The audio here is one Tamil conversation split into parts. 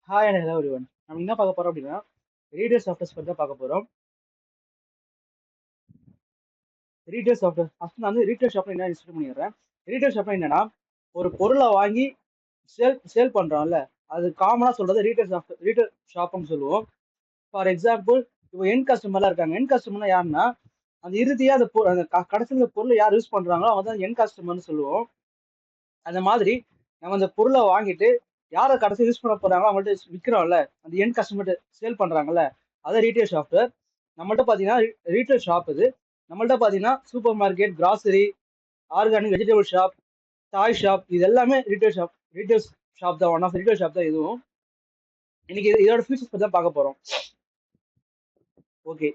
Hi and hello everyone. நம்ம என்ன பார்க்க போறோம் அப்படின்னா ரீடர் சாஃப்ட்வேர்ஸ் பற்றி தான் பார்க்க போறோம். ரீடர் சாஃப்ட்வேர் ஃபர்ஸ்ட் நான் வந்து ரீடர் ஷாப்ல என்ன இன்ஸ்டால் பண்ணிடுறேன். ரீடர் ஷாப்ல என்னன்னா ஒரு பொருளை வாங்கி சேல் பண்றோம்ல, அது காமனா சொல்றது ரீடர் ஷாப்னு சொல்லுவோம். ஃபார் எக்ஸாம்பிள், இப்போ என் கஸ்டமர்லாம் இருக்காங்க. என் கஸ்டமர்னா யாருன்னா அந்த இறுதியா அந்த கடைசியில் இந்த பொருளை யார் யூஸ் பண்றாங்களோ அவங்க தான் என் கஸ்டமர்னு சொல்லுவோம். அந்த மாதிரி நம்ம அந்த பொருளை வாங்கிட்டு யாரை கடைசி யூஸ் பண்ண போறாங்களோ அவங்கள்ட்ட விற்கிறோம்ல, அந்த என் கஸ்டமர் சேல் பண்றாங்கல்ல, அதான் ரீட்டைல் சாஃப்ட்வேர். நம்மள்ட்ட பார்த்தீங்கன்னா ரீட்டைல் ஷாப் இது. நம்மள்ட்ட பார்த்தீங்கன்னா super market, grocery, organic, vegetable shop, toy shop, இது எல்லாமே ரீட்டைல் ஷாப் தான். ஒன் ஆஃப் ரீட்டைல் ஷாப் தான் இதுவும். இன்னைக்கு இதோட ஃபீச்சர்ஸ் பற்றி தான் பார்க்க போறோம். ஓகே,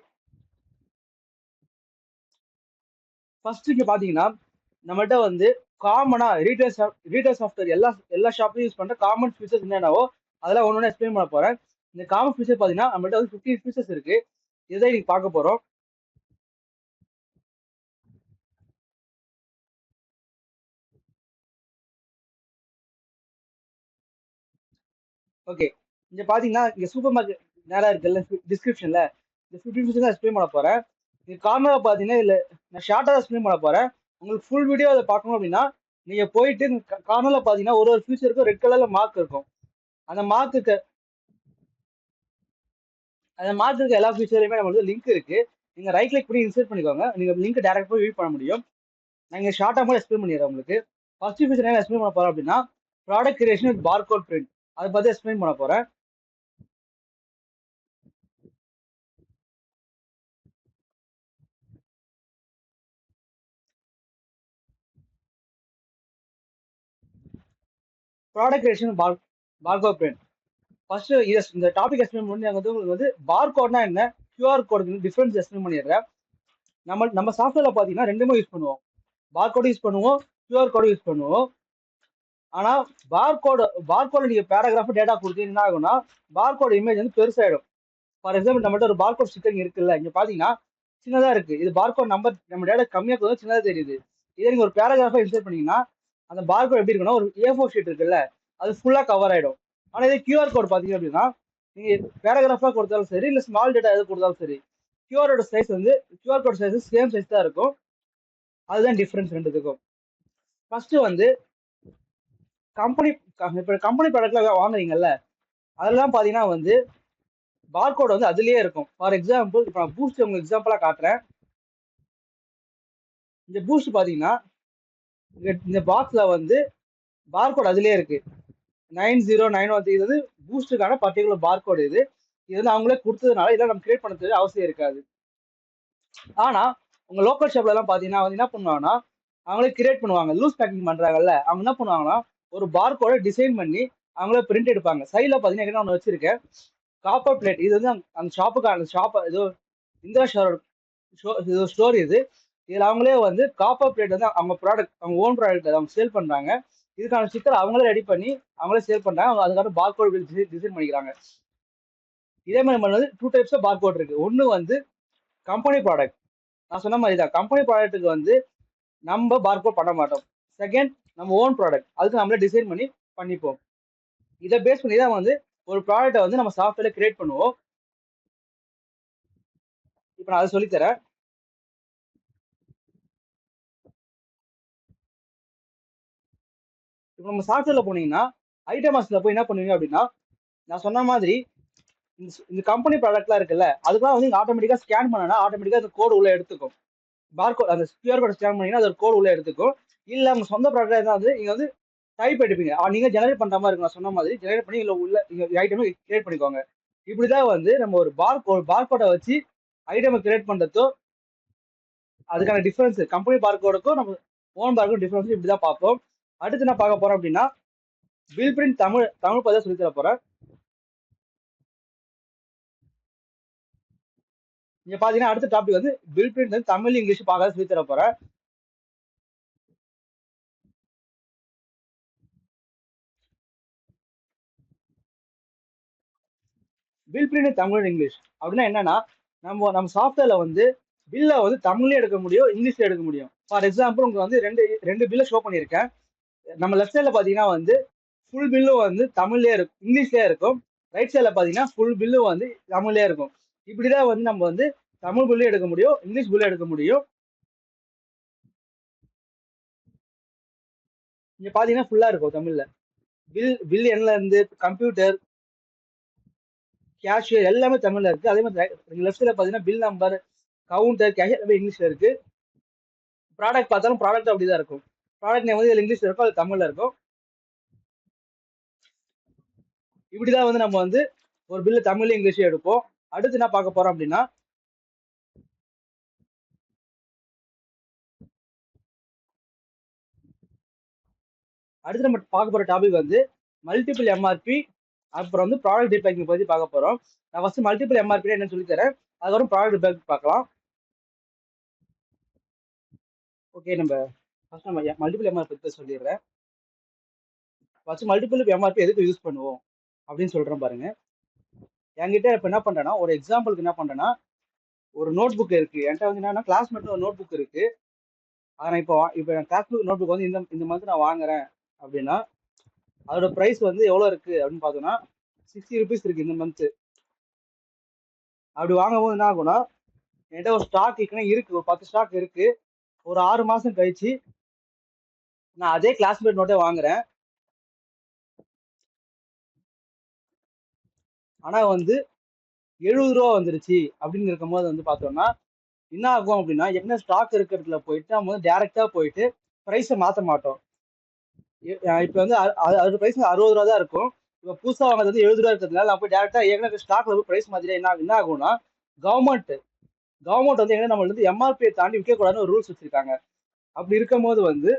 ஃபர்ஸ்ட் இங்க பாத்தீங்கன்னா நம்மள்ட்ட வந்து காமனா ரீட்டைல் சாஃப்ட்வேர் எல்லா ஷாப்லயும் யூஸ் பண்ற காமன் ஃபீச்சர்ஸ் என்னென்னவோ அதெல்லாம் ஒன்று எக்ஸ்பிளைன் பண்ண போறேன். இந்த காமன் ஃபீச்சர் பாத்தீங்கன்னா நம்மள்ட்ட வந்து 15 ஃபீச்சர்ஸ் இருக்கு. இதை நீங்க பார்க்க போறோம். ஓகே, இங்க பாத்தீங்கன்னா இங்க சூப்பர் மார்க்கெட் நேரா இருக்குல்ல டிஸ்கிரிப்ஷன்ல, இந்த 15 ஃபீச்சர்ஸ் தான் எக்ஸ்பிளைன் பண்ண போறேன். இது கார்னரா பாத்தீங்கன்னா இல்ல, நான் ஷார்ட்டா எக்ஸ்பிளைன் பண்ண போறேன். உங்களுக்கு ஃபுல் வீடியோ அதை பார்க்கணும் அப்படின்னா நீங்க போயிட்டு கார்னர்ல பாத்தீங்கன்னா ஒரு ஃபீச்சருக்கும் ரெட் கலர்ல மார்க் இருக்கும். அந்த மார்க்குக்கு எல்லா ஃபீச்சரையுமே நம்மளுக்கு லிங்க் இருக்கு. நீங்க ரைட் கிளிக் பண்ணி இன்சர்ட் பண்ணிக்கோங்க. நீங்க லிங்க் டைரக்ட் போய் வியூ பண்ண முடியும். நான் இங்க ஷார்ட்டா மட்டும் எக்ஸ்பிளைன் பண்ணிடுறேன் உங்களுக்கு. ஃபர்ஸ்ட் ஃபீச்சர் என்ன எக்ஸ்பிளைன் பண்ண போறேன் அப்படின்னா product creation with barcode print, அதை பத்தி எக்ஸ்பிளைன் பண்ண போறேன். Product creation barcode print. First இந்த டாபிக் எக்ஸ்பிளைன் பண்ணி உங்களுக்கு வந்து பார்கோட்னா என்ன, கியூஆர் கோடுக்கு டிஃபரன்ஸ் எக்ஸ்பிளைன் பண்ணிடுறேன். நம்ம சாஃப்ட்வேர்ல பாத்தீங்கன்னா ரெண்டுமே யூஸ் பண்ணுவோம். பார்கோடு யூஸ் பண்ணுவோம், கியூஆர் கோடு யூஸ் பண்ணுவோம். ஆனா பார்கோட நீங்க பேராகிராஃப் டேட்டா கொடுத்து என்ன ஆகும்னா பார்கோட இமேஜ் வந்து பெருசாயிடும். ஃபார் எக்ஸாம்பிள் நம்மகிட்ட ஒரு பார்கோட் ஸ்டிக்கர் இருக்குல்ல, இங்க பாத்தீங்கன்னா சின்னதா இருக்கு. இது பார்கோட் நம்பர் நம்ம டேட்டா கம்மியா போதும் சின்னதா தெரியுது. இதே நீங்க ஒரு பேராகிராஃபா இன்சர்ட் பண்ணீங்கன்னா அந்த பார்கோட் எப்படி இருக்குன்னா ஒரு A4 ஷீட் இருக்குல்ல, அது ஃபுல்லா கவர் ஆயிடும். ஆனா இதே கியூஆர் கோட் பாத்தீங்க அப்படின்னா நீங்க பேராகிராஃபா கொடுத்தாலும் சரி இல்ல ஸ்மால் டேட்டா எது கொடுத்தாலும் சரி, QR code size same size தான் இருக்கும். அதுதான் டிஃபரன்ஸ் ரெண்டுத்துக்கும். ஃபர்ஸ்ட் வந்து கம்பெனி இப்ப கம்பெனி ப்ராடக்ட்ல வாங்குறீங்கல்ல, அதெல்லாம் பாத்தீங்கன்னா வந்து பார்கோட் வந்து அதுலயே இருக்கும். ஃபார் எக்ஸாம்பிள் இப்போ நான் பூஸ்ட் உங்களுக்கு எக்ஸாம்பிளா காட்டுறேன். இந்த பூஸ்ட் பாத்தீங்கன்னா இந்த பாக்ஸ்ல வந்து பார்கோட் அதுலயே இருக்கு. 9091, இது வந்து பூஸ்டுக்கான பர்டிகுலர் பார்கோட். இது வந்து அவங்களே கொடுத்ததுனால இதெல்லாம் நம்ம கிரியேட் பண்ண அவசியம் இருக்காது. ஆனா உங்க லோக்கல் ஷாப்ல எல்லாம் பாத்தீங்கன்னா வந்து என்ன பண்ணுவாங்கன்னா அவங்களே கிரியேட் பண்ணுவாங்க. லூஸ் பேக்கிங் பண்றாங்கல்ல, அவங்க என்ன பண்ணுவாங்கன்னா ஒரு பார்கோட டிசைன் பண்ணி அவங்களே பிரிண்ட் எடுப்பாங்க. சைட்ல பாத்தீங்கன்னா ஒன்று வச்சிருக்கேன், காப்பர் பிளேட். இது வந்து அந்த ஷாப் ஏதோ இந்திரா ஸ்டோர் இது. இதுல அவங்களே வந்து காப்பர் பிளேட் வந்து அவங்க ஓன் ப்ராடக்ட் அவங்க சேல் பண்றாங்க. இதுக்கான ஸ்டிக்கர் அவங்களே ரெடி பண்ணி அவங்களே சேல் பண்றாங்க. அவங்க அதுக்கான பார்கோட் டிசைன் பண்ணிக்கிறாங்க. இதே மாதிரி நம்ம வந்து 2 டைப்ஸ் ஆஃப் பார்கோட் இருக்கு. ஒன்னு வந்து கம்பெனி ப்ராடக்ட். நான் சொன்ன மாதிரி தான், கம்பெனி ப்ராடக்ட்டுக்கு வந்து நம்ம பார்கோட் பண்ண மாட்டோம். செகண்ட், நம்ம ஓன் ப்ராடக்ட், அதுக்கு நம்மளே டிசைன் பண்ணி பண்ணிப்போம். இதை பேஸ் பண்ணி தான் வந்து ஒரு ப்ராடக்ட்டை வந்து நம்ம சாஃப்ட்வேர்ல கிரியேட் பண்ணுவோம். இப்போ நான் அதை சொல்லித்தரேன். இப்போ நம்ம சாஃப்ட்வேர்ல போனீங்கன்னா ஐட்டமாஸ்ல போய் என்ன பண்ணுவீங்க அப்படின்னா நான் சொன்ன மாதிரி இந்த கம்பெனி ப்ராடக்ட்லாம் இருக்குல்ல, அதுக்கெல்லாம் வந்து ஆட்டோமேட்டிக்கா ஸ்கேன் பண்ணனா ஆட்டோமேட்டிக்கா அந்த கோடு உள்ள எடுத்துக்கும். பார்கோட் அந்த கியூஆர் கோட் ஸ்கேன் பண்ணீங்கன்னா அது கோடு உள்ள எடுத்துக்கும். இல்ல உங்க சொந்த ப்ராடக்ட் ஏதாவது நீங்க வந்து டைப் எடுப்பீங்க, நீங்க ஜெனரேட் பண்ற மாதிரி இருக்கும். நான் சொன்ன மாதிரி ஜெனரேட் பண்ணி இல்ல உள்ள ஐட்டமை கிரியேட் பண்ணிக்கோங்க. இப்படிதான் வந்து நம்ம ஒரு பார்கோடை வச்சு ஐட்டமை கிரியேட் பண்றதோ அதுக்கான டிஃபரன்ஸ் கம்பெனி பார்கோடுக்கும் நம்ம ஓன் பார்கோட் டிஃபரன்ஸ் இப்படிதான் பார்ப்போம். அடுத்து என்ன பார்க்க போறோம் அப்படின்னா பில் பிரிண்ட் தமிழ் பதவி சொல்லி தர போறேன். இங்க பாத்தீங்கன்னா அடுத்த டாபிக் வந்து பில் பிரிண்ட் வந்து தமிழ் இங்கிலீஷ் பார்க்க சொல்லி தர போறேன். பில் பிரிண்ட் தமிழ் இங்கிலீஷ் அப்படின்னா என்னன்னா நம்ம சாஃப்ட்வேர்ல வந்து பில்ல வந்து தமிழ்லயே எடுக்க முடியும், இங்கிலீஷ்ல எடுக்க முடியும். ஃபார் எக்ஸாம்பிள் உங்களுக்கு வந்து ரெண்டு பில்ல ஷோ பண்ணியிருக்கேன். நம்ம லெஃப்ட் சைட்ல பாத்தீங்கன்னா வந்து ஃபுல் பில்லும் வந்து தமிழ்லயே இருக்கும், இங்கிலீஷ்லயே இருக்கும். ரைட் சைடில் பார்த்தீங்கன்னா ஃபுல் பில்லு வந்து தமிழ்லேயே இருக்கும். இப்படிதான் வந்து நம்ம வந்து தமிழ் பில்லும் எடுக்க முடியும், இங்கிலீஷ் பில்லும் எடுக்க முடியும். இங்க பார்த்தீங்கன்னா ஃபுல்லா இருக்கும் தமிழ்ல. பில் எண்ணில இருந்து கம்ப்யூட்டர், கேஷியர் எல்லாமே தமிழ்ல இருக்கு. அதே மாதிரி லெஃப்ட் சைடில் பார்த்தீங்கன்னா பில் நம்பர், கவுண்டர், கேஷியர் எல்லாமே இங்கிலீஷ்ல இருக்கு. ப்ராடக்ட் பார்த்தாலும் ப்ராடக்ட் அப்படிதான் இருக்கும். ப்ராடக்ட் நேம் வந்து இதுல இங்கிலீஷ்ல இருக்கும், அது தமிழ்ல இருக்கும். இப்படிதான் வந்து நம்ம வந்து ஒரு பில்லு தமிழ்ல இங்கிலீஷ்ல எடுப்போம். அடுத்து என்ன பார்க்க போறோம் அப்படின்னா, அடுத்து நம்ம பார்க்க போற டாபிக் வந்து மல்டிபிள் எம்ஆர்பி, அப்புறம் வந்து ப்ராடக்ட் ரீபேக்கிங் பத்தி பார்க்க போறோம். நான் ஃபர்ஸ்ட் மல்டிபிள் எம்ஆர்பி என்னன்னு சொல்லி தரேன், அதுக்கப்புறம் ப்ராடக்ட் ரீபேக்கிங் பார்க்கலாம். ஓகே, நம்ம ஃபர்ஸ்ட் நம்ம மல்டிபிள் எம்ஆர்பி பத்தி சொல்லிடுறேன். ஃபர்ஸ்ட் மல்டிபிள் எம்ஆர்பி எதுக்கு யூஸ் பண்ணுவோம் அப்படின்னு சொல்றேன் பாருங்க. என்கிட்ட இப்ப என்ன பண்றேன்னா, ஒரு எக்ஸாம்பிளுக்கு என்ன பண்றேன்னா, ஒரு நோட் புக் இருக்கு. என்கிட்ட வந்து என்னன்னா கிளாஸ்மேட் ஒரு நோட் புக் இருக்கு. ஆனா இப்போ என் கிளாஸ்மேட் நோட் புக் வந்து இந்த மந்த் நான் வாங்குறேன் அப்படின்னா, அதோட பிரைஸ் வந்து எவ்வளவு இருக்கு அப்படின்னு பார்த்தோம்னா 60 ருபீஸ் இருக்கு இந்த மந்த். அப்படி வாங்கும்போது என்ன ஆகும்னா, என்கிட்ட ஒரு ஸ்டாக் இருக்கு, ஒரு 10 ஸ்டாக் இருக்கு. ஒரு 6 மாசம் கழிச்சு நான் அதே கிளாஸ்மேட் நோட்டே வாங்குறேன். ஆனா வந்து 70 ரூபா வந்துருச்சு அப்படின்னு இருக்கும்போது வந்து பார்த்தோம்னா என்ன ஆகும் அப்படின்னா, என்ன ஸ்டாக் இருக்கிறதுல போயிட்டு நம்ம வந்து டைரக்டா போயிட்டு பிரைஸை மாத்த மாட்டோம். இப்ப வந்து அதோட பிரைஸ் 60 ரூபா தான் இருக்கும். இப்ப புதுசா வாங்குறது வந்து 70 ரூபா இருக்கிறதுனால நான் போய் டைரக்டா ஏற்கனவே ஸ்டாக்ல போய் பிரைஸ் மாத்திட்டா என்ன ஆகும்னா, கவர்மெண்ட் கவர்மெண்ட் வந்து எங்க நம்மள வந்து எம்ஆர்பியை தாண்டி விற்க கூடாதுன்னு ஒரு ரூல்ஸ் வச்சிருக்காங்க. அப்படி இருக்கும்போது வந்து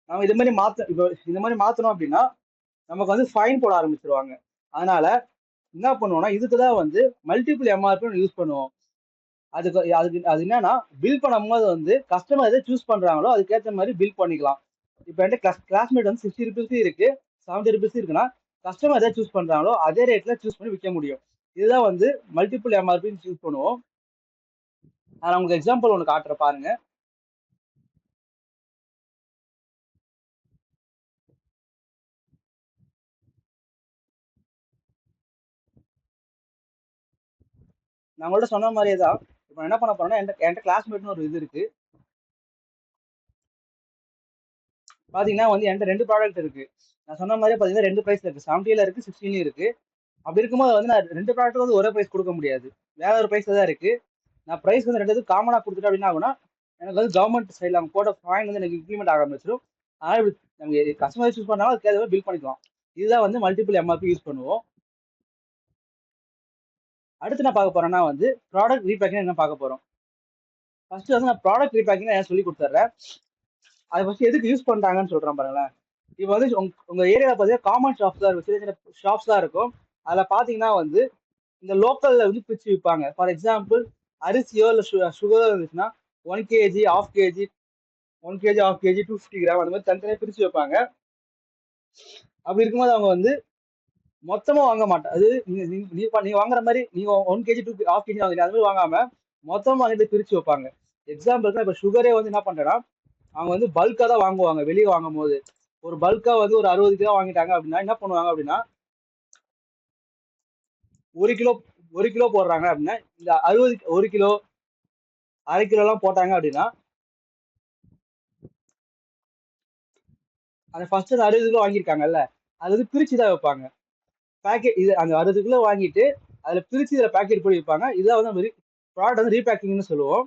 நம்ம இது மாதிரி இப்போ இந்த மாதிரி மாத்தணும் அப்படின்னா நமக்கு வந்து ஃபைன் போட ஆரம்பிச்சிருவாங்க. அதனால என்ன பண்ணுவோம்னா, இதுக்குதான் வந்து மல்டிபிள் எம்ஆர்பி யூஸ் பண்ணுவோம். அது என்னன்னா, பில் பண்ணும்போது வந்து கஸ்டமர் எதை சூஸ் பண்றாங்களோ அதுக்கேற்ற மாதிரி பில் பண்ணிக்கலாம். இப்போ என்கிட்ட கிளாஸ்மேட் வந்து 60 ருபீஸ் இருக்கு, 70 ருபீஸ் இருக்குன்னா கஸ்டமர் எதை சூஸ் பண்றாங்களோ அதே ரேட்ல சூஸ் பண்ணி விற்க முடியும். இதுதான் வந்து மல்டிபிள் எம்ஆர்பி சூஸ் பண்ணுவோம். நான் உங்களுக்கு எக்ஸாம்பிள் ஒன்று காட்டுறேன் பாருங்க. நான் உங்கள்ட்ட சொன்ன மாதிரியே தான். இப்போ என்ன பண்ண போறேன்னா, என்கிட்ட கிளாஸ்மேட்னு ஒரு இது இருக்கு. பாத்தீங்கன்னா வந்து என்கிட்ட 2 ப்ராடக்ட் இருக்கு. நான் சொன்ன மாதிரி பாத்தீங்கன்னா 2 பிரைஸ்ல இருக்கு, 70ல இருக்கு, 60ல இருக்கு. அப்படி இருக்கும்போது வந்து நான் 2 ப்ராடக்ட் வந்து ஒரே பிரைஸ் கொடுக்க முடியாது, வேற ஒரு பிரைஸ்ல தான் இருக்கு. நான் பிரைஸ் வந்து 2 காமனா கொடுத்துட்டேன் அப்படின்னா ஆகும்னா, எனக்கு வந்து கவர்மெண்ட் சைட்ல அவங்க போட்ட ஃபைன் வந்து எனக்கு இம்ப்ளிமெண்ட் ஆக ஆரம்பிச்சிடும். அதனால நம்ம கஸ்டமர் சூஸ் பண்ணாலும் அதுக்கு ஏதாவது பில் பண்ணிக்கலாம். இதுதான் வந்து மல்டிபிள் எம்ஆர்பி யூஸ் பண்ணுவோம். அடுத்து நான் பார்க்க போறேன்னா வந்து ப்ராடக்ட் ரீபேக்கிங் என்ன பார்க்க போறோம். ஃபர்ஸ்ட் வந்து நான் ப்ராடக்ட் ரீபேக்கிங் ஏன் சொல்லி கொடுத்துட்றேன். அதை ஃபர்ஸ்ட் எதுக்கு யூஸ் பண்றாங்கன்னு சொல்றேன் பாருங்களேன். இப்போ வந்து உங்க ஏரியாவில் பார்த்தீங்கன்னா காமன் ஷாப்ஸ் தான் இருக்கும், சின்ன சின்ன ஷாப்ஸ் தான் இருக்கும். அதில் பார்த்தீங்கன்னா வந்து இந்த லோக்கல்ல வந்து பிரிச்சு விற்பாங்க. ஃபார் எக்ஸாம்பிள் அரிசியோ இல்லை சுகரோ இருந்துச்சுன்னா 1 kg, 1/2 kg, 1 kg, 1/2 kg, 250 gram அந்த மாதிரி தனித்தனியாக பிரிச்சு வைப்பாங்க. அப்படி இருக்கும்போது அவங்க வந்து மொத்தமா வாங்க மாட்டாங்க. அது நீங்க வாங்குற மாதிரி நீங்க 1 kg 1/2 kg வாங்குறீங்க, அது மாதிரி வாங்காம மொத்தமா வாங்கிட்டு பிரிச்சு வைப்பாங்க. எக்ஸாம்பிளுக்கு இப்போ சுகரே வந்து என்ன பண்றேன்னா, அவங்க வந்து பல்கா தான் வாங்குவாங்க. வெளியே வாங்கும் போது ஒரு பல்கா வந்து ஒரு 60 கிலோ வாங்கிட்டாங்க அப்படின்னா என்ன பண்ணுவாங்க அப்படின்னா, 1 கிலோ போடுறாங்க அப்படின்னா இந்த 1 கிலோ 1/2 கிலோ எல்லாம் போட்டாங்க அப்படின்னா அந்த ஃபர்ஸ்ட் 60 கிலோ வாங்கியிருக்காங்கல்ல, அது வந்து பிரிச்சு தான் வைப்பாங்க. பேக்கெட் இது அந்த 60 கிலோ வாங்கிட்டு அதுல பிரிச்சு இதுல பேக்கெட் பண்ணி வைப்பாங்க. இதான் வந்து ப்ராடக்ட் வந்து ரீபேக்கிங்னு சொல்லுவோம்.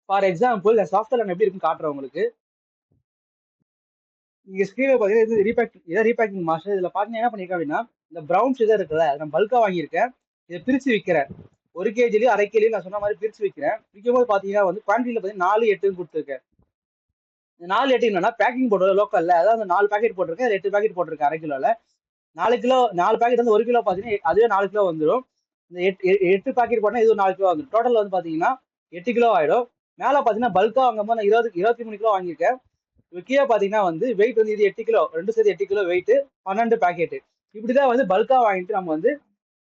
ஃபார் எக்ஸாம்பிள் என் சாஃப்ட்வேர் நான் எப்படி இருக்குன்னு காட்டுறேன் உங்களுக்கு. நீங்க ஸ்கிரீன்ல பாத்தீங்கன்னா இது ரீபேக்கிங் மாஸ்டர். இதுல பாத்தீங்கன்னா என்ன பண்ணிருக்கேன் அப்படின்னா, இந்த ப்ரௌன் சுகர் இருக்குல்ல, நான் பல்கா வாங்கியிருக்கேன். இதை பிரிச்சு விற்கிறேன். 1 kgலயும் 1/2 kg நான் சொன்ன மாதிரி பிரிச்சு விற்கிறேன். விற்கும் போது பாத்தீங்கன்னா வந்து குவான்டிட்டியில பாத்தீங்கன்னா 4, 8 கொடுத்துருக்கேன். இந்த 4, 8 என்னன்னா பேக்கிங் போடுறது லோக்கல்ல, அதாவது 4 பேக்கெட் போட்டிருக்கேன், 8 பேக்கெட் போட்டிருக்கேன் 1/2 கிலோல. 4 பேக்கெட் வந்து 1 கிலோ பாத்தீங்கன்னா அதுவே 4 கிலோ வந்துடும். இந்த 8 பேக்கெட் போட்டா இது ஒரு 4 கிலோ வந்துடும். டோட்டல் வந்து பாத்தீங்கன்னா 8 கிலோ ஆயிடும். மேல பாத்தீங்கன்னா பல்கா வாங்கும்போது நான் 23 கிலோ வாங்கியிருக்கேன். கீழே பாத்தீங்கன்னா வந்து வெயிட் வந்து இது 8 கிலோ, 2 சேர்த்து 8 கிலோ வெயிட், 12 பேக்கெட். இப்படிதான் வந்து பல்கா வாங்கிட்டு நம்ம வந்து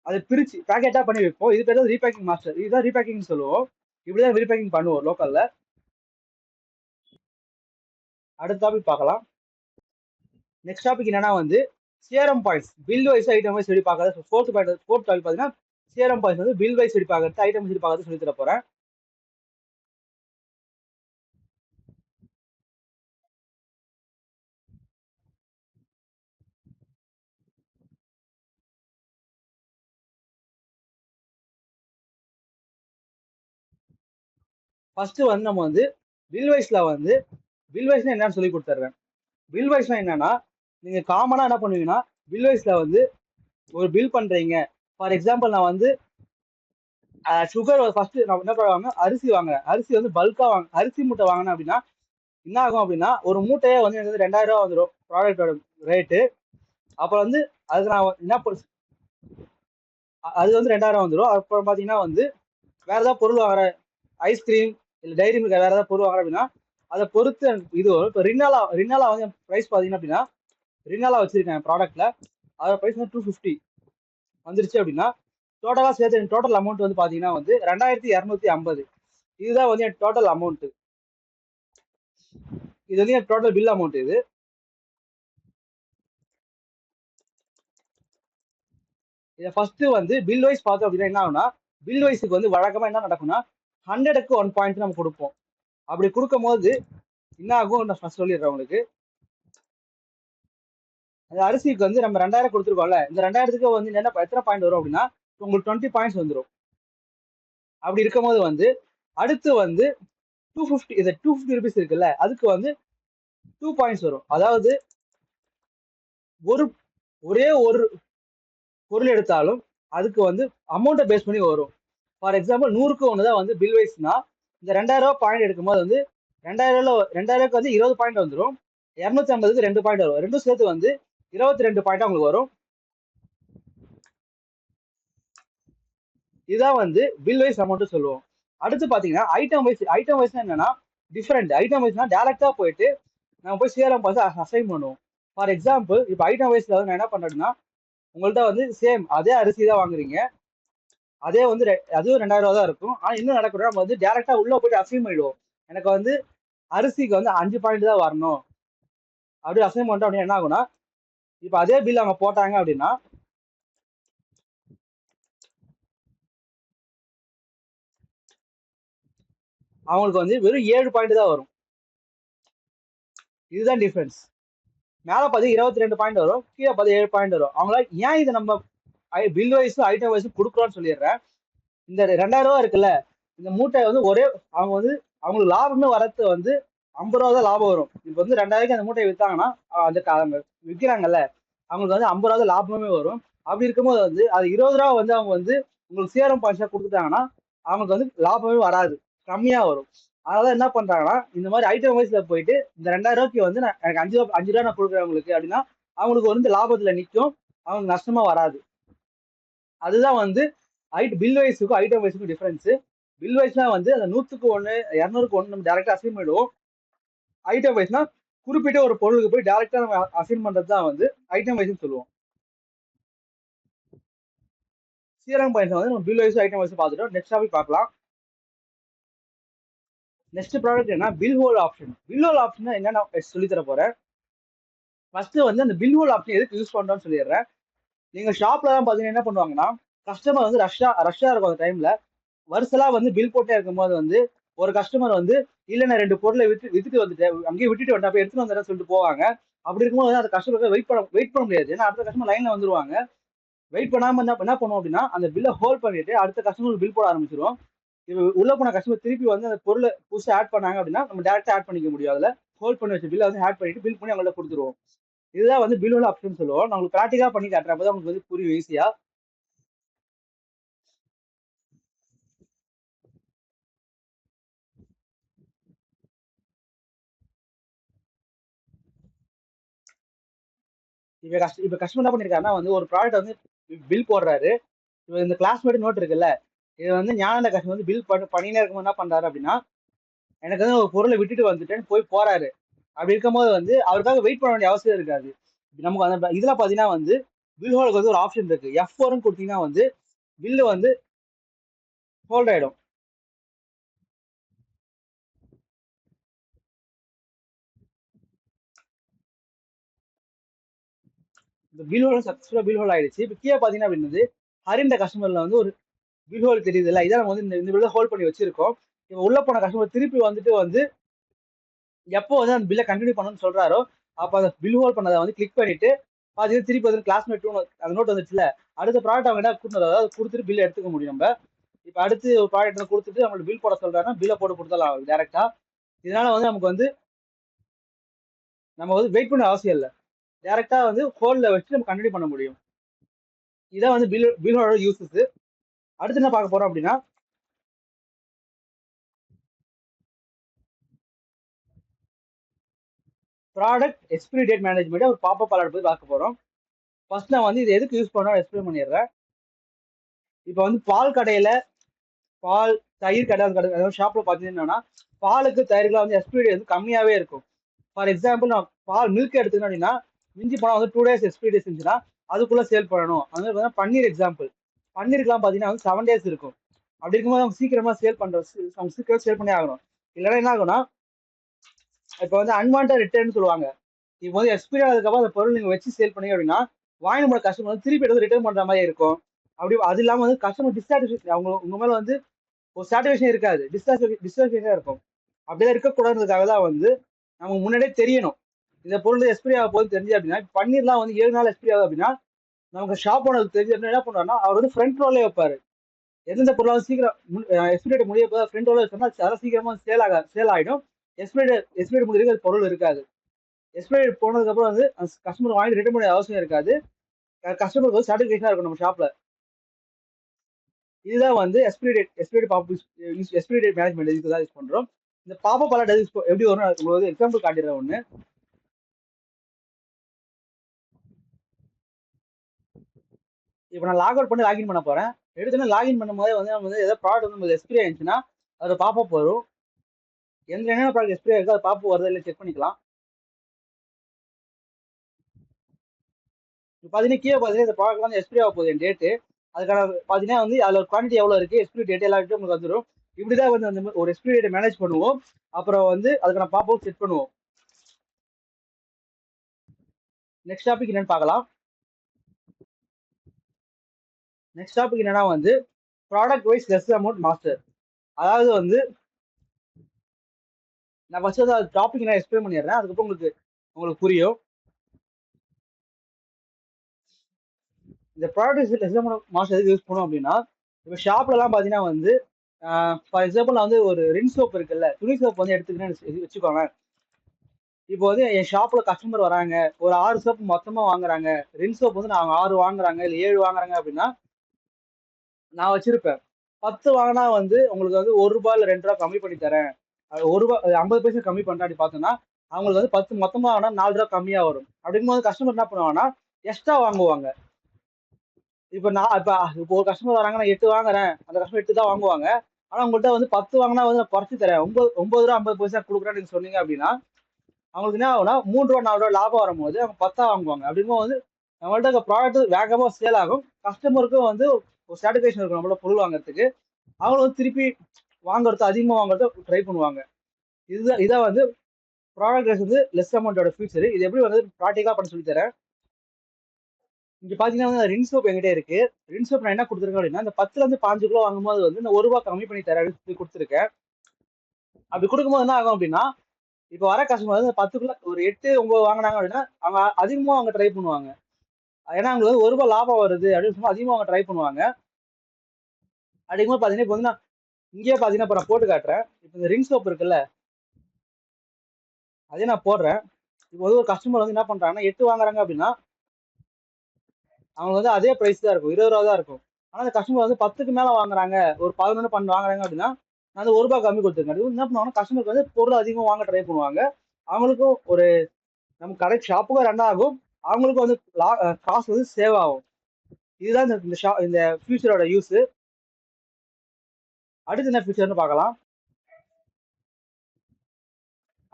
அதை பிரிச்சு பேக்கெட்டா பண்ணி வைப்போம். இது பேர் ரீபேக்கிங் மாஸ்டர். இதுதான் ரீபேக்கிங் சொல்லுவோம். இப்படிதான் ரீபேக்கிங் பண்ணுவோம் லோக்கல்ல. அடுத்த டாபிக் பார்க்கலாம். நெக்ஸ்ட் டாபிக் என்னன்னா வந்து CRM points bill wise item wise எப்படி பார்க்கறது ஃபோர்த் டாபிக் பார்த்தீங்கன்னா சிஆர்எம் பாயிண்ட்ஸ் வந்து பில் வைஸ் எப்படி பார்க்கறது ஐட்டம் வைஸ் எப்படி பார்க்கறது சொல்லி தர போறேன். ஃபர்ஸ்ட் வந்து நம்ம வந்து பில் வைஸ்ல வந்து பில் வைஸ்னா என்னன்னு சொல்லி கொடுத்துட்றேன். பில் வைஸ்னா என்னன்னா நீங்க காமனா என்ன பண்ணுவீங்கன்னா பில் வைஸ்ல வந்து ஒரு பில் பண்றீங்க. ஃபார் எக்ஸாம்பிள் நான் வந்து சுகர் ஃபர்ஸ்ட் நான் என்ன பண்ணுவாங்க அரிசி வாங்குறேன். அரிசி வந்து பல்கா வாங்க அரிசி மூட்டை வாங்கினேன் அப்படின்னா என்ன ஆகும் அப்படின்னா ஒரு மூட்டையே வந்து எனக்கு 2000 ரூபா வந்துடும் ப்ராடக்டோட ரேட்டு. அப்புறம் வந்து அது நான் என்ன அது வந்து 2000 வந்துடும். அப்புறம் பாத்தீங்கன்னா வந்து வேற ஏதாவது பொருள் வாங்குறேன் ஐஸ்கிரீம் இல்ல டைரி மில்க் வேற ஏதாவது பொருள் வாங்குறேன் அப்படின்னா அதை பொறுத்து இது வரும். இப்போ ரின்னாலா வந்து ப்ரைஸ் பாத்தீங்கன்னா அப்படின்னா ரின்னாலா வச்சிருக்கேன் ப்ராடக்ட்ல அதோட ப்ரைஸ் வந்து 250 வந்துருச்சு அப்படின்னா டோட்டலா சேர்த்து டோட்டல் அமௌண்ட் வந்து பாத்தீங்கன்னா வந்து 2250. இதுதான் வந்து என் டோட்டல் அமௌண்ட். இது வந்து என் டோட்டல் பில் அமௌண்ட். இது இதை ஃபர்ஸ்ட் வந்து பில் வைஸ் பார்த்தோம் அப்படின்னா என்ன ஆகும்னா பில் வைஸுக்கு வந்து வழக்கமா என்ன நடக்கும்னா 100க்கு 1 பாயிண்ட் நம்ம கொடுப்போம். அப்படி கொடுக்கும் போது என்ன ஆகும் நான் ஃபர்ஸ்ட் சொல்லிடுறேன் உங்களுக்கு. அந்த அரிசிக்கு வந்து நம்ம 2000 கொடுத்துருக்கோம்ல இந்த 2000க்கு வந்து என்ன எத்தனை பாயிண்ட் வரும் அப்படின்னா உங்களுக்கு 20 பாயிண்ட்ஸ் வந்துடும். அப்படி இருக்கும்போது வந்து அடுத்து வந்து 250 இது 250 ருபீஸ் இருக்குல்ல அதுக்கு வந்து 2 பாயிண்ட்ஸ் வரும். அதாவது ஒரே ஒரு பொருள் எடுத்தாலும் அதுக்கு வந்து அமௌண்ட்டை பேஸ் பண்ணி வரும். ஃபார் எக்ஸாம்பிள் 100க்கு 1 தான் வந்து பில் வைஸ்னா இந்த 2000 ரூபா பாயிண்ட் எடுக்கும்போது வந்து 2000க்கு வந்து 20 பாயிண்ட் வந்துடும். 250க்கு 2 பாயிண்ட் வரும். ரெண்டும் சேர்த்து வந்து 22 பாயிண்ட் உங்களுக்கு வரும். இதுதான் வந்து பில் வைஸ் அமௌண்ட் சொல்லுவோம். அடுத்து பாத்தீங்கன்னா ஐட்டம் வைஸ் என்னன்னா டிஃபரெண்ட். ஐட்டம் வைஸ்னா டேரக்டா போயிட்டு நம்ம போய் சிஆர்எம் பார்த்து அசைன் பண்ணுவோம். ஃபார் எக்ஸாம்பிள் இப்போ ஐட்டம் வைஸ்ல வந்து நான் என்ன பண்றேன்னா உங்கள்ட்ட வந்து சேம் அதே அரிசி தான் வாங்குறீங்க. அதே வந்து அதுவும் 2000 ரூபா தான் இருக்கும். ஆனா இன்னும் நடக்கிறோம் நம்ம வந்து டேரக்டா உள்ள போயிட்டு அசைன் பண்ணிடுவோம். எனக்கு வந்து அரிசிக்கு வந்து 5 பாயிண்ட் தான் வரணும் அப்படி அசைன் பண்ணிட்டோம் அப்படின்னா என்ன ஆகும்னா இப்ப அதே பில் அவங்க போட்டாங்க அப்படின்னா அவங்களுக்கு வந்து வெறும் 7 பாயிண்ட் தான் வரும். இதுதான் டிஃபரன்ஸ். மேல பாதி 22 பாயிண்ட் வரும், கீழே பாதி 7 பாயிண்ட் வரும். அவங்கள ஏன் இதை நம்ம பில் வைஸும் ஐட்டம் வைஸும் கொடுக்குறோம்னு சொல்லிடுறேன். இந்த 2000 ரூபா இருக்குல்ல இந்த மூட்டை வந்து ஒரே அவங்க வந்து அவங்களுக்கு லாபம்னு வரது வந்து 50 ரூபா தான் லாபம் வரும். இப்போ வந்து 2000க்கு அந்த மூட்டையை வித்தாங்கன்னா அந்த விற்கிறாங்கல்ல அவங்களுக்கு வந்து 50 ரூபா தான் லாபமே வரும். அப்படி இருக்கும்போது வந்து அது 20 ரூபா வந்து அவங்க வந்து உங்களுக்கு சேரம் பாய்ச்சா கொடுத்துட்டாங்கன்னா அவங்களுக்கு வந்து லாபமே வராது, கம்மியா வரும். அதனால என்ன பண்றாங்கன்னா இந்த மாதிரி ஐட்டம் வைஸ்ல போயிட்டு இந்த 2000 ரூபாய்க்கு வந்து நான் எனக்கு 5 ரூபா நான் கொடுக்குறேன் உங்களுக்கு அப்படின்னா அவங்களுக்கு வந்து லாபத்துல நிற்கும், அவங்களுக்கு நஷ்டமா வராது. அதுதான் வந்து பில் வைஸுக்கும் ஐட்டம் வைஸுக்கும் டிஃபரன்ஸ். பில் வைஸ்னா வந்து அந்த 100க்கு 1 200க்கு 1 நம்ம டேரக்டா அசைன் பண்ணிடுவோம். ஐட்டம் வைஸ்னா குறிப்பிட்ட ஒரு பொருளுக்கு போய் டேரக்டா நம்ம அசைன் பண்றது தான் வந்து ஐட்டம் வைஸ்னு சொல்லுவோம். சிஆர்எம் பாயிண்ட்ஸ் வந்து நம்ம பில் வைஸ் ஐட்டம் வைஸ் பார்த்துட்டோம். நெக்ஸ்ட் டாபிக் பார்க்கலாம். நெக்ஸ்ட் ப்ராடக்ட் என்ன bill whole option. Bill whole option என்னன்னு சொல்லி தர போறேன். ஃபர்ஸ்ட் வந்து அந்த பில் ஹோல் ஆப்ஷன் எதுக்கு யூஸ் பண்றோம்னு சொல்லிடுறேன். நீங்க ஷாப்ல தான் பாத்தீங்கன்னா என்ன பண்ணுவாங்கன்னா கஸ்டமர் வந்து ரஷ்ஷா இருக்கும் அந்த டைம்ல வருஷலா வந்து பில் போட்டே இருக்கும்போது வந்து ஒரு கஸ்டமர் வந்து இல்ல நான் 2 பொருளை வித்துட்டு வந்துட்டேன் அங்கேயே விட்டுட்டு வந்துட்டேன் அப்ப எடுத்துட்டு வந்துடுறேன்னு சொல்லிட்டு போவாங்க. அப்படி இருக்கும்போது அந்த கஸ்டமருக்கு வெயிட் பண்ண முடியாது. ஏன்னா அடுத்த கஸ்டமர் லைன்ல வந்துருவாங்க. வெயிட் பண்ணாம என்ன பண்ணுவோம் அப்படின்னா அந்த பில்லை ஹோல்ட் பண்ணிட்டு அடுத்த கஸ்டமருக்கு பில் போட ஆரம்பிச்சிடும். இது உள்ள போன கஸ்டமர் திருப்பி வந்து அந்த பொருளை புதுசாக ஆட் பண்ணாங்க அப்படின்னா நம்ம டேரக்டா ஆட் பண்ணிக்க முடியும். அதுல ஹோல்ட் பண்ணி வச்ச பில்லை வந்து ஆட் பண்ணிட்டு பில் பண்ணி அவங்கள்ட்ட கொடுத்துருவோம். இதுதான் வந்து பில் ஹோல் ஆப்ஷன் சொல்லுவோம். நான் உங்களுக்கு ப்ராக்டிகலா பண்ணி காட்டுறேன், அப்பதான் உங்களுக்கு வந்து புரியும் ஈஸியா. இப்ப கஸ்டமர் என்ன பண்ணிருக்காருன்னா வந்து ஒரு ப்ராடக்ட் வந்து பில் போடுறாரு. இப்போ இந்த கிளாஸ்மேட் நோட் இருக்குல்ல இது வந்து ஞான கஸ்டமர் வந்து பில் பண்ணினே இருக்கும்போது என்ன பண்றாரு அப்படின்னா எனக்கு வந்து ஒரு பொருளை விட்டுட்டு வந்துட்டேன்னு போய் போறாரு. அப்படி இருக்கும்போது வந்து அவருக்காக வெயிட் பண்ண வேண்டிய அவசியம் இருக்காது. நமக்கு அந்த இதுல பாத்தீங்கன்னா வந்து பில் ஹோல்டுக்கு வந்து ஒரு ஆப்ஷன் இருக்கு. F4 கொடுத்தீங்கன்னா வந்து பில்லு வந்து ஹோல்ட் ஆயிடும். இந்த பில் ஹோல் சக்ஸஸ்ஃபுல்லாக பில் ஹோல் ஆயிடுச்சு. இப்போ கீழே பார்த்தீங்கன்னா அப்படின்னது ஹரின்ற கஸ்டமர்ல வந்து ஒரு பில் ஹோல் தெரியுது இல்லை, இதான் நம்ம வந்து இந்த பில்லை ஹோல்ட் பண்ணி வச்சிருக்கோம். இப்போ உள்ள போன கஸ்டமர் திருப்பி வந்து எப்போ வந்து அந்த பில்லை கண்டினியூ பண்ணணும்னு சொல்றாரோ அப்போ அந்த பில் ஹோல்ட் பண்ணதை வந்து கிளிக் பண்ணிட்டு பார்த்தீங்கன்னா திருப்பி வந்து கிளாஸ்மேட் அந்த நோட் வந்துச்சுல, அடுத்த ப்ராடக்ட் அவங்க என்ன கொடுத்துருந்தா அதாவது கொடுத்துட்டு பில் எடுத்துக்க முடியும் நம்ம. இப்போ அடுத்து ஒரு ப்ராடக்ட் கொடுத்துட்டு நம்மளுக்கு பில் போட சொல்றாருன்னா பில்லை போட்டு கொடுத்தலாம் அவருக்கு டேரக்டா. இதனால வந்து நமக்கு வந்து நம்ம வந்து வெயிட் பண்ண அவசியம் இல்லை, டேரக்டா வந்து ஹோல்ல வச்சு நம்ம கண்டினியூ பண்ண முடியும். இதான் வந்து பில்லோட யூசஸ். அடுத்து என்ன பார்க்க போறோம் அப்படின்னா ப்ராடக்ட் எக்ஸ்பிரி டேட் மேனேஜ்மெண்ட் ஒரு பாப்பப் அலர்ட் போய் பார்க்க போறோம். ஃபர்ஸ்ட் நான் வந்து இது எதுக்கு யூஸ் பண்ணோம் எக்ஸ்பிளைன் பண்ணிடுறேன். இப்போ வந்து பால் கடையில பால் தயிர் கடை அதாவது ஷாப்ல பார்த்தீங்கன்னா பாலுக்கு தயிர்லாம் வந்து எக்ஸ்பிரி வந்து கம்மியாவே இருக்கும். ஃபார் எக்ஸாம்பிள் நான் பால் மில்க் எடுத்துக்கணும் அப்படின்னா மிஞ்சி போனால் வந்து 2 days எக்ஸ்பிரி டேஸ் இருந்துச்சுன்னா அதுக்குள்ள சேல் பண்ணணும். அது மாதிரி பார்த்தீங்கன்னா பன்னீர் எக்ஸாம்பிள், பன்னீருக்குலாம் பார்த்தீங்கன்னா வந்து 7 days இருக்கும். அப்படி இருக்கும்போது அவங்க சீக்கிரமா சேல் அவங்க சீக்கிரம் சேல் பண்ணி ஆகணும். இல்லைன்னா என்ன ஆகும்னா இப்போ வந்து அன்வான்ட் ரிட்டர்ன் சொல்லுவாங்க. இப்போ வந்து எக்ஸ்பீரி ஆனதுக்கப்புறம் அந்த பொருள் நீங்க வச்சு சேல் பண்ணீங்க அப்படின்னா வாங்கி போன கஸ்டமர் வந்து திருப்பி எடுத்து ரிட்டர்ன் பண்ற மாதிரி இருக்கும். அப்படி அது இல்லாம வந்து கஸ்டமர் டிஸ்சாட்டிஸ்ஃபேக்ஷன் அவங்க உங்க மேல வந்து ஒரு சாட்டிஸ்ஃபேக்ஷன் இருக்காது, டிஸ்சாட்டிஸ்ஃபேக்ஷனா இருக்கும். அப்படியே இருக்கக்கூடாதுக்காக தான் வந்து நமக்கு முன்னாடியே தெரியணும் இந்த பொருள் எக்ஸ்பீரி ஆக போது தெரிஞ்சு அப்படின்னா பன்னீர்லாம் வந்து 7 நாள் எக்ஸ்பீரி ஆகுது அப்படின்னா நமக்கு ஷாப் ஓனருக்கு தெரிஞ்சு அப்படின்னா என்ன பண்ணுவாருன்னா அவர் வந்து ஃப்ரண்ட் ரோலே வைப்பாரு. எந்தெந்த பொருளாவது சீக்கிரம் எக்ஸ்பீரி முடிய போது ஃப்ரண்ட் ரோல வச்சோம்னா அதெல்லாம் சீக்கிரமா சேல் ஆகிடும். எக்ஸ்பீரி முடிய பொருள் இருக்காது. எக்ஸ்பைரி போனதுக்கு அப்புறம் வந்து கஸ்டமர் வாங்கி ரிட்டர்ன் பண்ண அவசியம் இருக்காது. கஸ்டமருக்கு வந்து சாட்டிஸ்ஃபேக்ஷனா இருக்கும் நம்ம ஷாப்ல. இதுதான் வந்து எக்ஸ்பைரி டேட் மேனேஜ்மெண்ட் இதுக்கு தான் யூஸ் பண்றோம். இந்த பாப்பப் அலர்ட் எப்படி வரும் உங்களுக்கு எக்ஸாம்பிள் காட்டிடுறேன் ஒண்ணு. இப்போ நான் லாக் அவுட் பண்ணி லாகின் பண்ண போறேன். எடுத்தோன்னே லாகின் பண்ணும்போது வந்து நம்ம வந்து ஏதாவது ப்ராடக்ட் வந்து எக்ஸ்பைரி ஆயிடுச்சுன்னா அது பாப்பப் வரும். என்னென்ன ப்ராடக்ட் எக்ஸ்பைரி ஆயிருக்கு அது பாப்பப் வருது இல்லை செக் பண்ணிக்கலாம். பார்த்தீங்கன்னா கீழே பார்த்தீங்கன்னா இந்த ப்ராடக்ட் வந்து எக்ஸ்பைரி ஆக போகுது என் டேட்டு. அதுக்கான பார்த்தீங்கன்னா வந்து அதில் குவான்டிட்டி எவ்வளோ இருக்குது எக்ஸ்பிரி டேட் எல்லா டேட்டும் உங்களுக்கு வந்துடும். இப்படிதான் வந்து அந்த ஒரு எக்ஸ்பிரி டேட்டை மேனேஜ் பண்ணுவோம். அப்புறம் வந்து அதுக்கான பாப்பப் செட் பண்ணுவோம். நெக்ஸ்ட் டாபிக் என்னன்னு பார்க்கலாம். நெக்ஸ்ட் டாபிக் என்னன்னா வந்து product wise less amount master. அதாவது வந்து நான் ஃபர்ஸ்ட் வந்து டாபிக் நான் எக்ஸ்பிளைன் பண்ணிடுறேன், அதுக்கப்புறம் உங்களுக்கு புரியும். இந்த ப்ராடக்ட் லெஸ் அமௌண்ட் மாஸ்டர் எதுக்கு யூஸ் பண்ணுவோம் அப்படின்னா இப்போ ஷாப்லலாம் பார்த்தீங்கன்னா வந்து ஃபார் எக்ஸாம்பிள் நான் வந்து ஒரு ரின் சோப் இருக்குல்ல, துணி சோப் வந்து எடுத்துக்கிறேன்னு வச்சுக்கோங்க. இப்போ வந்து என் ஷாப்ல கஸ்டமர் வராங்க, ஒரு 6 சோப் மொத்தமா வாங்குறாங்க. ரின் சோப் வந்து நான் 6 வாங்குறாங்க இல்லை 7 வாங்குறாங்க அப்படின்னா நான் வச்சிருப்பேன். 10 வாங்கினா வந்து உங்களுக்கு வந்து ₹1 இல்லை ₹2 கம்மி பண்ணி தரேன். ₹1 50 பைசா கம்மி பண்றேன் அப்படி பார்த்தோம்னா அவங்களுக்கு வந்து 10 மொத்தமா வாங்கினா ₹4 கம்மியா வரும். அப்படிங்கும்போது கஸ்டமர் என்ன பண்ணுவாங்கன்னா எக்ஸ்ட்ரா வாங்குவாங்க. இப்போ ஒரு கஸ்டமர் வராங்க, நான் 8 வாங்குறேன், அந்த கஸ்டமர் 8 தான் வாங்குவாங்க. ஆனா உங்கள்கிட்ட வந்து 10 வாங்கினா வந்து நான் குறைச்சி தரேன், ₹9 50 பைசா கொடுக்குறேன்னு நீங்க சொன்னீங்க அப்படின்னா அவங்களுக்கு என்ன ஆகும்னா ₹3 ₹4 லாபம் வரும்போது அவங்க 10 வாங்குவாங்க. அப்படிங்கும்போது வந்து நம்மள்ட்ட ப்ராடக்ட் வேகமா சேல் ஆகும். கஸ்டமருக்கும் வந்து ஒரு சாட்டிஸ்ஃபேக்ஷன் இருக்கும் நம்மளோட பொருள் வாங்குறதுக்கு. அவங்க வந்து திருப்பி வாங்குறது அதிகமாக வாங்குறத ட்ரை பண்ணுவாங்க. இதான் வந்து ப்ராடக்ட் வந்து லெஸ் அமௌண்டோட ஃபியூச்சர். இது எப்படி வந்து ப்ராக்டிக்கலா பண்ண சொல்லி தரேன். இங்க பாத்தீங்கன்னா ரின் சோப் என்கிட்ட இருக்கு. ரின் சோப் நான் என்ன கொடுத்துருக்கேன் அப்படின்னா இந்த 10ல இருந்து 5 கிலோ வாங்கும்போது வந்து இந்த ₹1 கம்மி பண்ணி தரேன் அப்படின்னு சொல்லி கொடுத்துருக்கேன். அப்படி கொடுக்கும்போது என்ன ஆகும் அப்படின்னா இப்போ வர கஸ்டமர் வந்து 10 ஒரு 8 9 வாங்கினாங்க அப்படின்னா அவங்க அதிகமா அவங்க ட்ரை பண்ணுவாங்க. ஏன்னா அவங்களுக்கு வந்து ₹1 லாபம் வருது அப்படின்னு சொல்லி அதிகமா அவங்க ட்ரை பண்ணுவாங்க. அப்படிங்கும்போது பாத்தீங்கன்னா இப்போ வந்து நான் இங்கேயே பாத்தீங்கன்னா இப்போ நான் போட்டு காட்டுறேன். இப்போ இந்த ரின் சோப் இருக்குல்ல, அதே நான் போடுறேன். இப்போ வந்து ஒரு கஸ்டமர் வந்து என்ன பண்றாங்கன்னா 8 வாங்குறாங்க அப்படின்னா அவங்க வந்து அதே பிரைஸ் தான் இருக்கும், ₹20 தான் இருக்கும். ஆனா அந்த கஸ்டமர் வந்து 10க்கு மேல வாங்குறாங்க, ஒரு 11 12 வாங்குறாங்க அப்படின்னா நான் வந்து ₹1 கம்மி கொடுத்துருக்கேன். இது என்ன பண்ணுவாங்கன்னா கஸ்டமருக்கு வந்து பொருள் அதிகமாக வாங்க ட்ரை பண்ணுவாங்க. அவங்களுக்கும் ஒரு நம்ம கடை ஷாப்புக்கும் ரன் ஆகும், அவங்களுக்கும் வந்து காசு வந்து சேவ் ஆகும். இதுதான் இந்த ஃபியூச்சரோட யூஸ். அடுத்து என்ன ஃபியூச்சர்னு பார்க்கலாம்.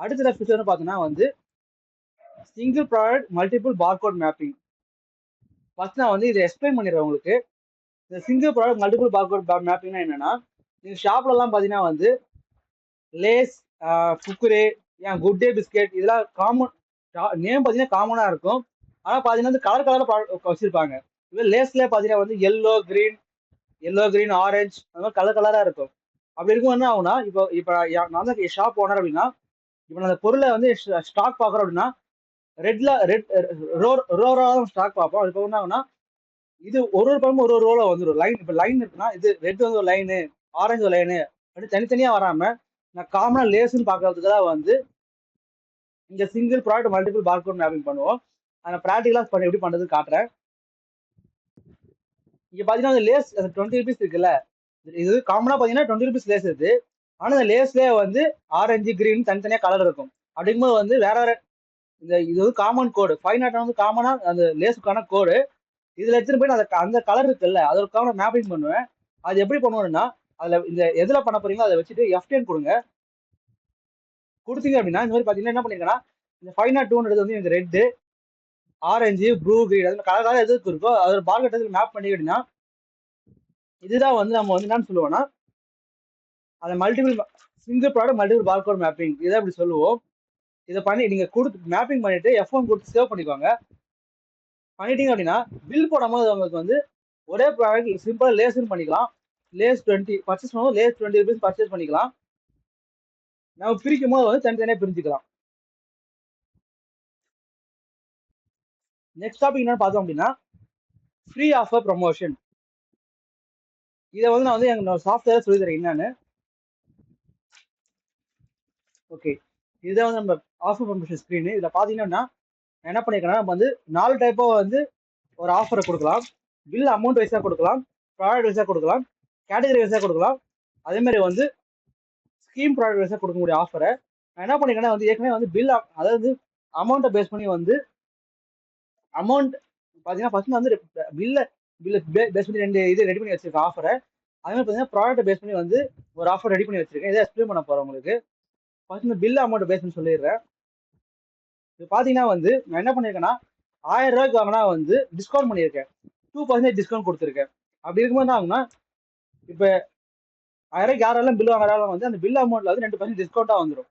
அடுத்த என்ன ஃபியூச்சர்னு பார்த்தீங்கன்னா வந்து single product multiple barcode mapping. First நான் வந்து இதை எக்ஸ்பிளைன் பண்ணிடுறேன் உங்களுக்கு. இந்த சிங்கிள் ப்ராடக்ட் மல்டிபிள் பார்கோட் மேப்பிங்னா என்னன்னா நீங்க ஷாப்ல எல்லாம் பாத்தீங்கன்னா வந்து lace, Kurkure, good day biscuit இதெல்லாம் காமன் நேம் பாத்தீங்கன்னா காமனா இருக்கும். ஆனா பாத்தீங்கன்னா வந்து கலர் கலர் வச்சிருப்பாங்க. இதுவே லேஸ்ல பாத்தீங்கன்னா வந்து எல்லோ கிரீன் ஆரஞ்சு அந்த மாதிரி கலர் கலரா இருக்கும். அப்படி இருக்கும் என்ன ஆகும்னா, இப்போ இப்போ நான் தான் ஷாப் ஓனர் அப்படின்னா, இப்போ நான் அந்த பொருளை வந்து ஸ்டாக் பாக்குறோம் அப்படின்னா ரெட் ரோ ரோரா ஸ்டாக் பார்ப்போம். அதுக்கு என்ன ஆகும்னா இது ஒரு பக்கமும் ஒரு ரோல வந்துடும். லைன் இப்போ லைன் இருக்குன்னா இது ரெட் வந்து ஒரு லைனு, ஆரஞ்சு ஒரு லைனு அப்படி தனித்தனியா வராம நான் காமனா லேஸ்ன்னு பாக்குறதுக்கு தான் வந்து இங்க single product multiple barcode mapping பண்ணுவோம். அதை ப்ராக்டிகலா பண்ணி எப்படி பண்றதுன்னு காட்டுறேன். இங்க பாத்தீங்கன்னா அந்த லேஸ் அந்த 20 ருபீஸ் இருக்குல்ல, இது காமனா பாத்தீங்கன்னா 20 ருபீஸ் லேஸ் இருக்கு. ஆனா இந்த லேஸ்லயே வந்து ஆரஞ்சு கிரீன் தனித்தனியா கலர் இருக்கும். அப்படிங்கும்போது வந்து வேற வேற இது வந்து காமன் கோடு 501 வந்து காமனா அந்த லேஸுக்கான கோடு. இதுல எடுத்துட்டு போய் நான் அந்த கலர் இருக்குல்ல அதற்கான மேப்பிங் பண்ணுவேன். அது எப்படி பண்ணுவேன்னா, அதுல இந்த எதுல பண்ண போறீங்களோ அதை வச்சுட்டு F10 கொடுங்க. கொடுத்தீங்க அப்படின்னா இந்த மாதிரி பாத்தீங்கன்னா என்ன பண்ணிருக்கேன்னா, இந்த 502 வந்து இந்த ரெட் ஆரஞ்சு ப்ளூ கிரீன் அது கலர் கலர் எது இருக்கோ அதோட பார்கெட் மேப் பண்ணிக்கிட்டீங்கன்னா இதுதான் வந்து நம்ம வந்து என்னன்னு சொல்லுவோம்னா அதை multiple single product multiple barcode mapping இதை அப்படி சொல்லுவோம். இதை பண்ணி நீங்க கொடுத்து மேப்பிங் பண்ணிட்டு F1 கொடுத்து சேவ் பண்ணிக்கோங்க. பண்ணிட்டீங்க அப்படின்னா பில் போடும்போது உங்களுக்கு வந்து ஒரே ப்ராடக்ட் சிம்பிளா லேஸ்ன்னு பண்ணிக்கலாம். லேஸ் 20 பர்ச்சேஸ் பண்ணுவோம், லேஸ் 20 ருபீஸ் பர்ச்சேஸ் பண்ணிக்கலாம். நம்ம பிரிக்கும் போது வந்து தனித்தனியா பிரிஞ்சுக்கலாம். நெக்ஸ்ட் டாபிக் என்னன்னு பார்த்தோம் அப்படின்னா ஃப்ரீ ஆஃபர் ப்ரமோஷன். இதை வந்து நான் வந்து எங்க சாஃப்ட்வேர் சொல்லி தரேன் என்னன்னு. ஓகே, இதுதான் வந்து நம்ம ஆஃபர் ப்ரமோஷன் ஸ்க்ரீன். இதுல பாத்தீங்கன்னா என்ன பண்ணிருக்கேன்னா நம்ம வந்து 4 டைப்பா வந்து ஒரு ஆஃபரை கொடுக்கலாம். பில் அமௌண்ட் வைஸா கொடுக்கலாம், ப்ராடக்ட் வைஸா கொடுக்கலாம், கேட்டகரி வைஸா கொடுக்கலாம். அதே மாதிரி வந்து ஸ்கீம் ப்ராடக்ட் வைஸா கொடுக்கக்கூடிய ஆஃபரை நான் என்ன பண்ணிருக்கேன்னா வந்து ஏற்கனவே வந்து பில் அதாவது அமௌண்ட்டை பேஸ் பண்ணி வந்து அமௌண்ட் பாத்தீங்கன்னா ஃபர்ஸ்ட் வந்து பில்ல பேஸ் பண்ணி 2 இது ரெடி பண்ணி வச்சிருக்கேன் ஆஃபரை. அதே மாதிரி பாத்தீங்கன்னா ப்ராடக்ட் பேஸ் பண்ணி வந்து ஒரு ஆஃபர் ரெடி பண்ணி வச்சிருக்கேன். இதை எக்ஸ்பிளைன் பண்ண போறேன் உங்களுக்கு. ஃபர்ஸ்ட் இந்த பில் அமௌண்ட் பேஸ் பண்ணி சொல்லிடுறேன். இது பாத்தீங்கன்னா வந்து நான் என்ன பண்ணிருக்கேன்னா 1000 ரூபாய்க்கு வாங்கினா வந்து டிஸ்கவுண்ட் பண்ணியிருக்கேன், 2% டிஸ்கவுண்ட் கொடுத்துருக்கேன். அப்படி இருக்கும்போது என்ன ஆகும்னா இப்போ 1000 ரூபாய்க்கு யாரெல்லாம் பில் வாங்குறாலும் வந்து அந்த பில் அமௌண்ட்ல வந்து 2% டிஸ்கவுண்டா வந்துடும்.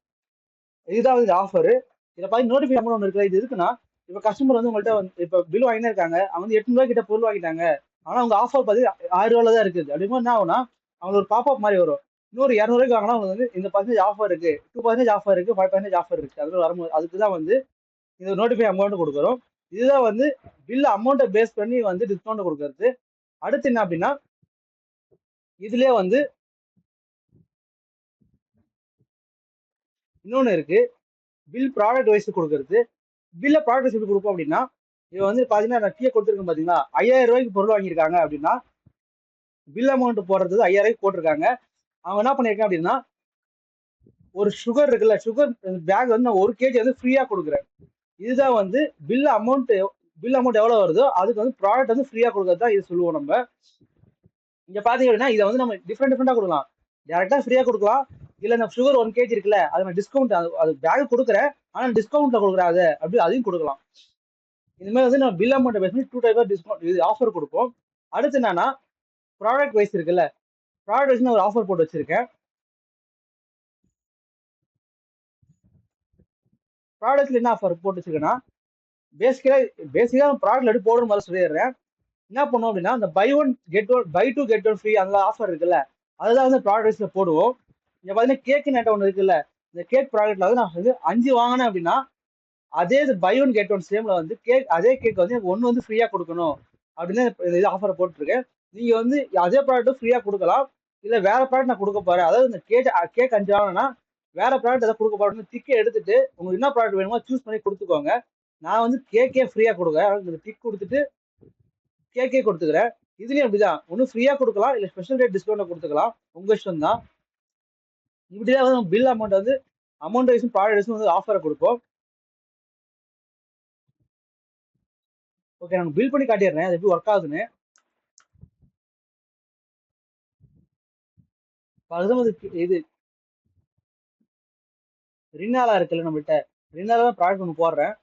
இதுதான் வந்து ஆஃபர். இதை பார்த்து நோட்டிஃபை அமௌண்ட் ஒன்று இருக்குது. இது இருக்குன்னா இப்போ கஸ்டமர் வந்து உங்கள்கிட்ட வந்து இப்போ பில் வாங்கினே இருக்காங்க, அவங்க வந்து 800 ரூபாய் கிட்ட பொருள் வாங்கிட்டாங்க, ஆனா உங்க ஆஃபர் பார்த்து 1000 ரூபாயில தான் இருக்குது. அப்படிங்கும்போது என்ன ஆகும்னா அவங்களுக்கு ஒரு பாப்அப் மாதிரி வரும். இன்னொரு 200 ரூபாய்க்கு வாங்கினா அவங்க வந்து இந்த பர்சன்டேஜ் ஆஃபர் இருக்கு, 2% ஆஃபர் இருக்கு, 5% ஆஃபர் இருக்கு. அது வரும்போது அதுக்கு தான் வந்து இந்த நோட்டிஃபை அமௌண்ட் கொடுக்குறோம். இதுதான் வந்து பில் அமௌண்ட்டை பேஸ் பண்ணி வந்து டிஸ்கவுண்ட் கொடுக்கறது. அடுத்து என்ன அப்படின்னா இதுலயே வந்து இன்னொன்னு இருக்கு, பில் ப்ராடக்ட் வைஸ் கொடுக்கறது. பில்ல ப்ராடக்ட் வைஸ் எப்படி கொடுப்போம் அப்படின்னா இது வந்து பாத்தீங்கன்னா நான் கீழே கொடுத்துருக்கேன் பாத்தீங்களா, 5000 ரூபாய்க்கு பொருள் வாங்கியிருக்காங்க அப்படின்னா பில் அமௌண்ட் போடுறது 5000 ரூபாய்க்கு போட்டிருக்காங்க. அவங்க என்ன பண்ணிருக்கேன் அப்படின்னா ஒரு சுகர் இருக்குல்ல, சுகர் பேக் வந்து நான் 1 kg வந்து ஃப்ரீயா கொடுக்குறேன். இதுதான் வந்து பில் அமௌண்ட் எவ்வளவு வருதோ அதுக்கு வந்து ப்ராடக்ட் வந்து ஃப்ரீயா கொடுக்கறது தான் இது சொல்லுவோம் நம்ம. இங்க பாத்தீங்க அப்படின்னா இதை வந்து நம்ம டிஃப்ரெண்டா கொடுக்கலாம். டேரக்டா ஃப்ரீயா கொடுக்கலாம், இல்ல இந்த சுகர் 1 kg இருக்குல்ல அது நான் டிஸ்கவுண்ட் அது பேக் கொடுக்குறேன் ஆனா டிஸ்கவுண்ட்ல கொடுக்குறேன் அது அப்படி அதையும் கொடுக்கலாம். இந்த மாதிரி வந்து நம்ம பில் அமௌண்ட் பேஸ் பண்ணி 2 டைப் டிஸ்கவுண்ட் இது ஆஃபர் கொடுப்போம். அடுத்து என்னன்னா ப்ராடக்ட் வைஸ் இருக்குல்ல, ப்ராடக்ட் வைஸ் ஒரு ஆஃபர் போட்டு வச்சிருக்கேன். ப்ராடக்ட்ல என்ன ஆஃபர் போட்டு வச்சிருக்கேன்னா பேசிக்கா ப்ராடக்ட்ல எடுத்து போடுற மாதிரி சொல்லிடுறேன். என்ன பண்ணுவோம் அப்படின்னா இந்த பை 2 கெட் 1 ஃப்ரீ அந்த ஆஃபர் இருக்குல்ல அதுதான் வந்து ப்ராடக்ட்ஸ்ல போடுவோம். இங்க பாத்தீங்கன்னா கேக் நெட் ஒன்று இருக்குல்ல, இந்த கேக் ப்ராடக்ட்ல வந்து நான் வந்து 5 வாங்கினேன் அப்படின்னா அதே பை 1 கெட் 1 சேம்ல வந்து அதே கேக் வந்து எனக்கு 1 வந்து ஃப்ரீயா கொடுக்கணும் அப்படின்னு இது ஆஃபர் போட்டுருக்கேன். நீங்க வந்து அதே ப்ராடக்ட் ஃப்ரீயா கொடுக்கலாம், இல்ல வேற ப்ராடக்ட் நான் கொடுக்க போறேன், அதாவது இந்த கேக் 5 வாங்கினா வேற ப்ராடக்ட் ஏதாவது கொடுக்க போறேன்னு டிக்கெட் எடுத்துட்டு உங்களுக்கு என்ன ப்ராடக்ட் வேணுமோ சூஸ் பண்ணி கொடுத்துக்கோங்க. நான் வந்து கேக்கே ஃப்ரீயா கொடுக்குறேன், டிக் கொடுத்துட்டு கேக்கே கொடுத்துக்கிறேன். இதுலயும் அப்படிதான், ஒன்னும் ஃப்ரீயா கொடுக்கலாம் இல்ல ஸ்பெஷல் ரேட் டிஸ்கவுண்ட் கொடுத்துக்கலாம், உங்க இஷ்டம் தான். இப்படிதான் வந்து பில் அமௌண்ட் வந்து அமௌண்ட் வைஸும் ப்ராடக்ட் வைஸும் வந்து ஆஃபரை கொடுப்போம். ஓகே, நான் பில் பண்ணி காட்டிடுறேன் அது எப்படி ஒர்க் ஆகுதுன்னு. இது ரின்னாலா இருக்குல்ல நம்மகிட்ட, ரின்னாலா தான் ப்ராடக்ட் ஒன்று போடுறேன்.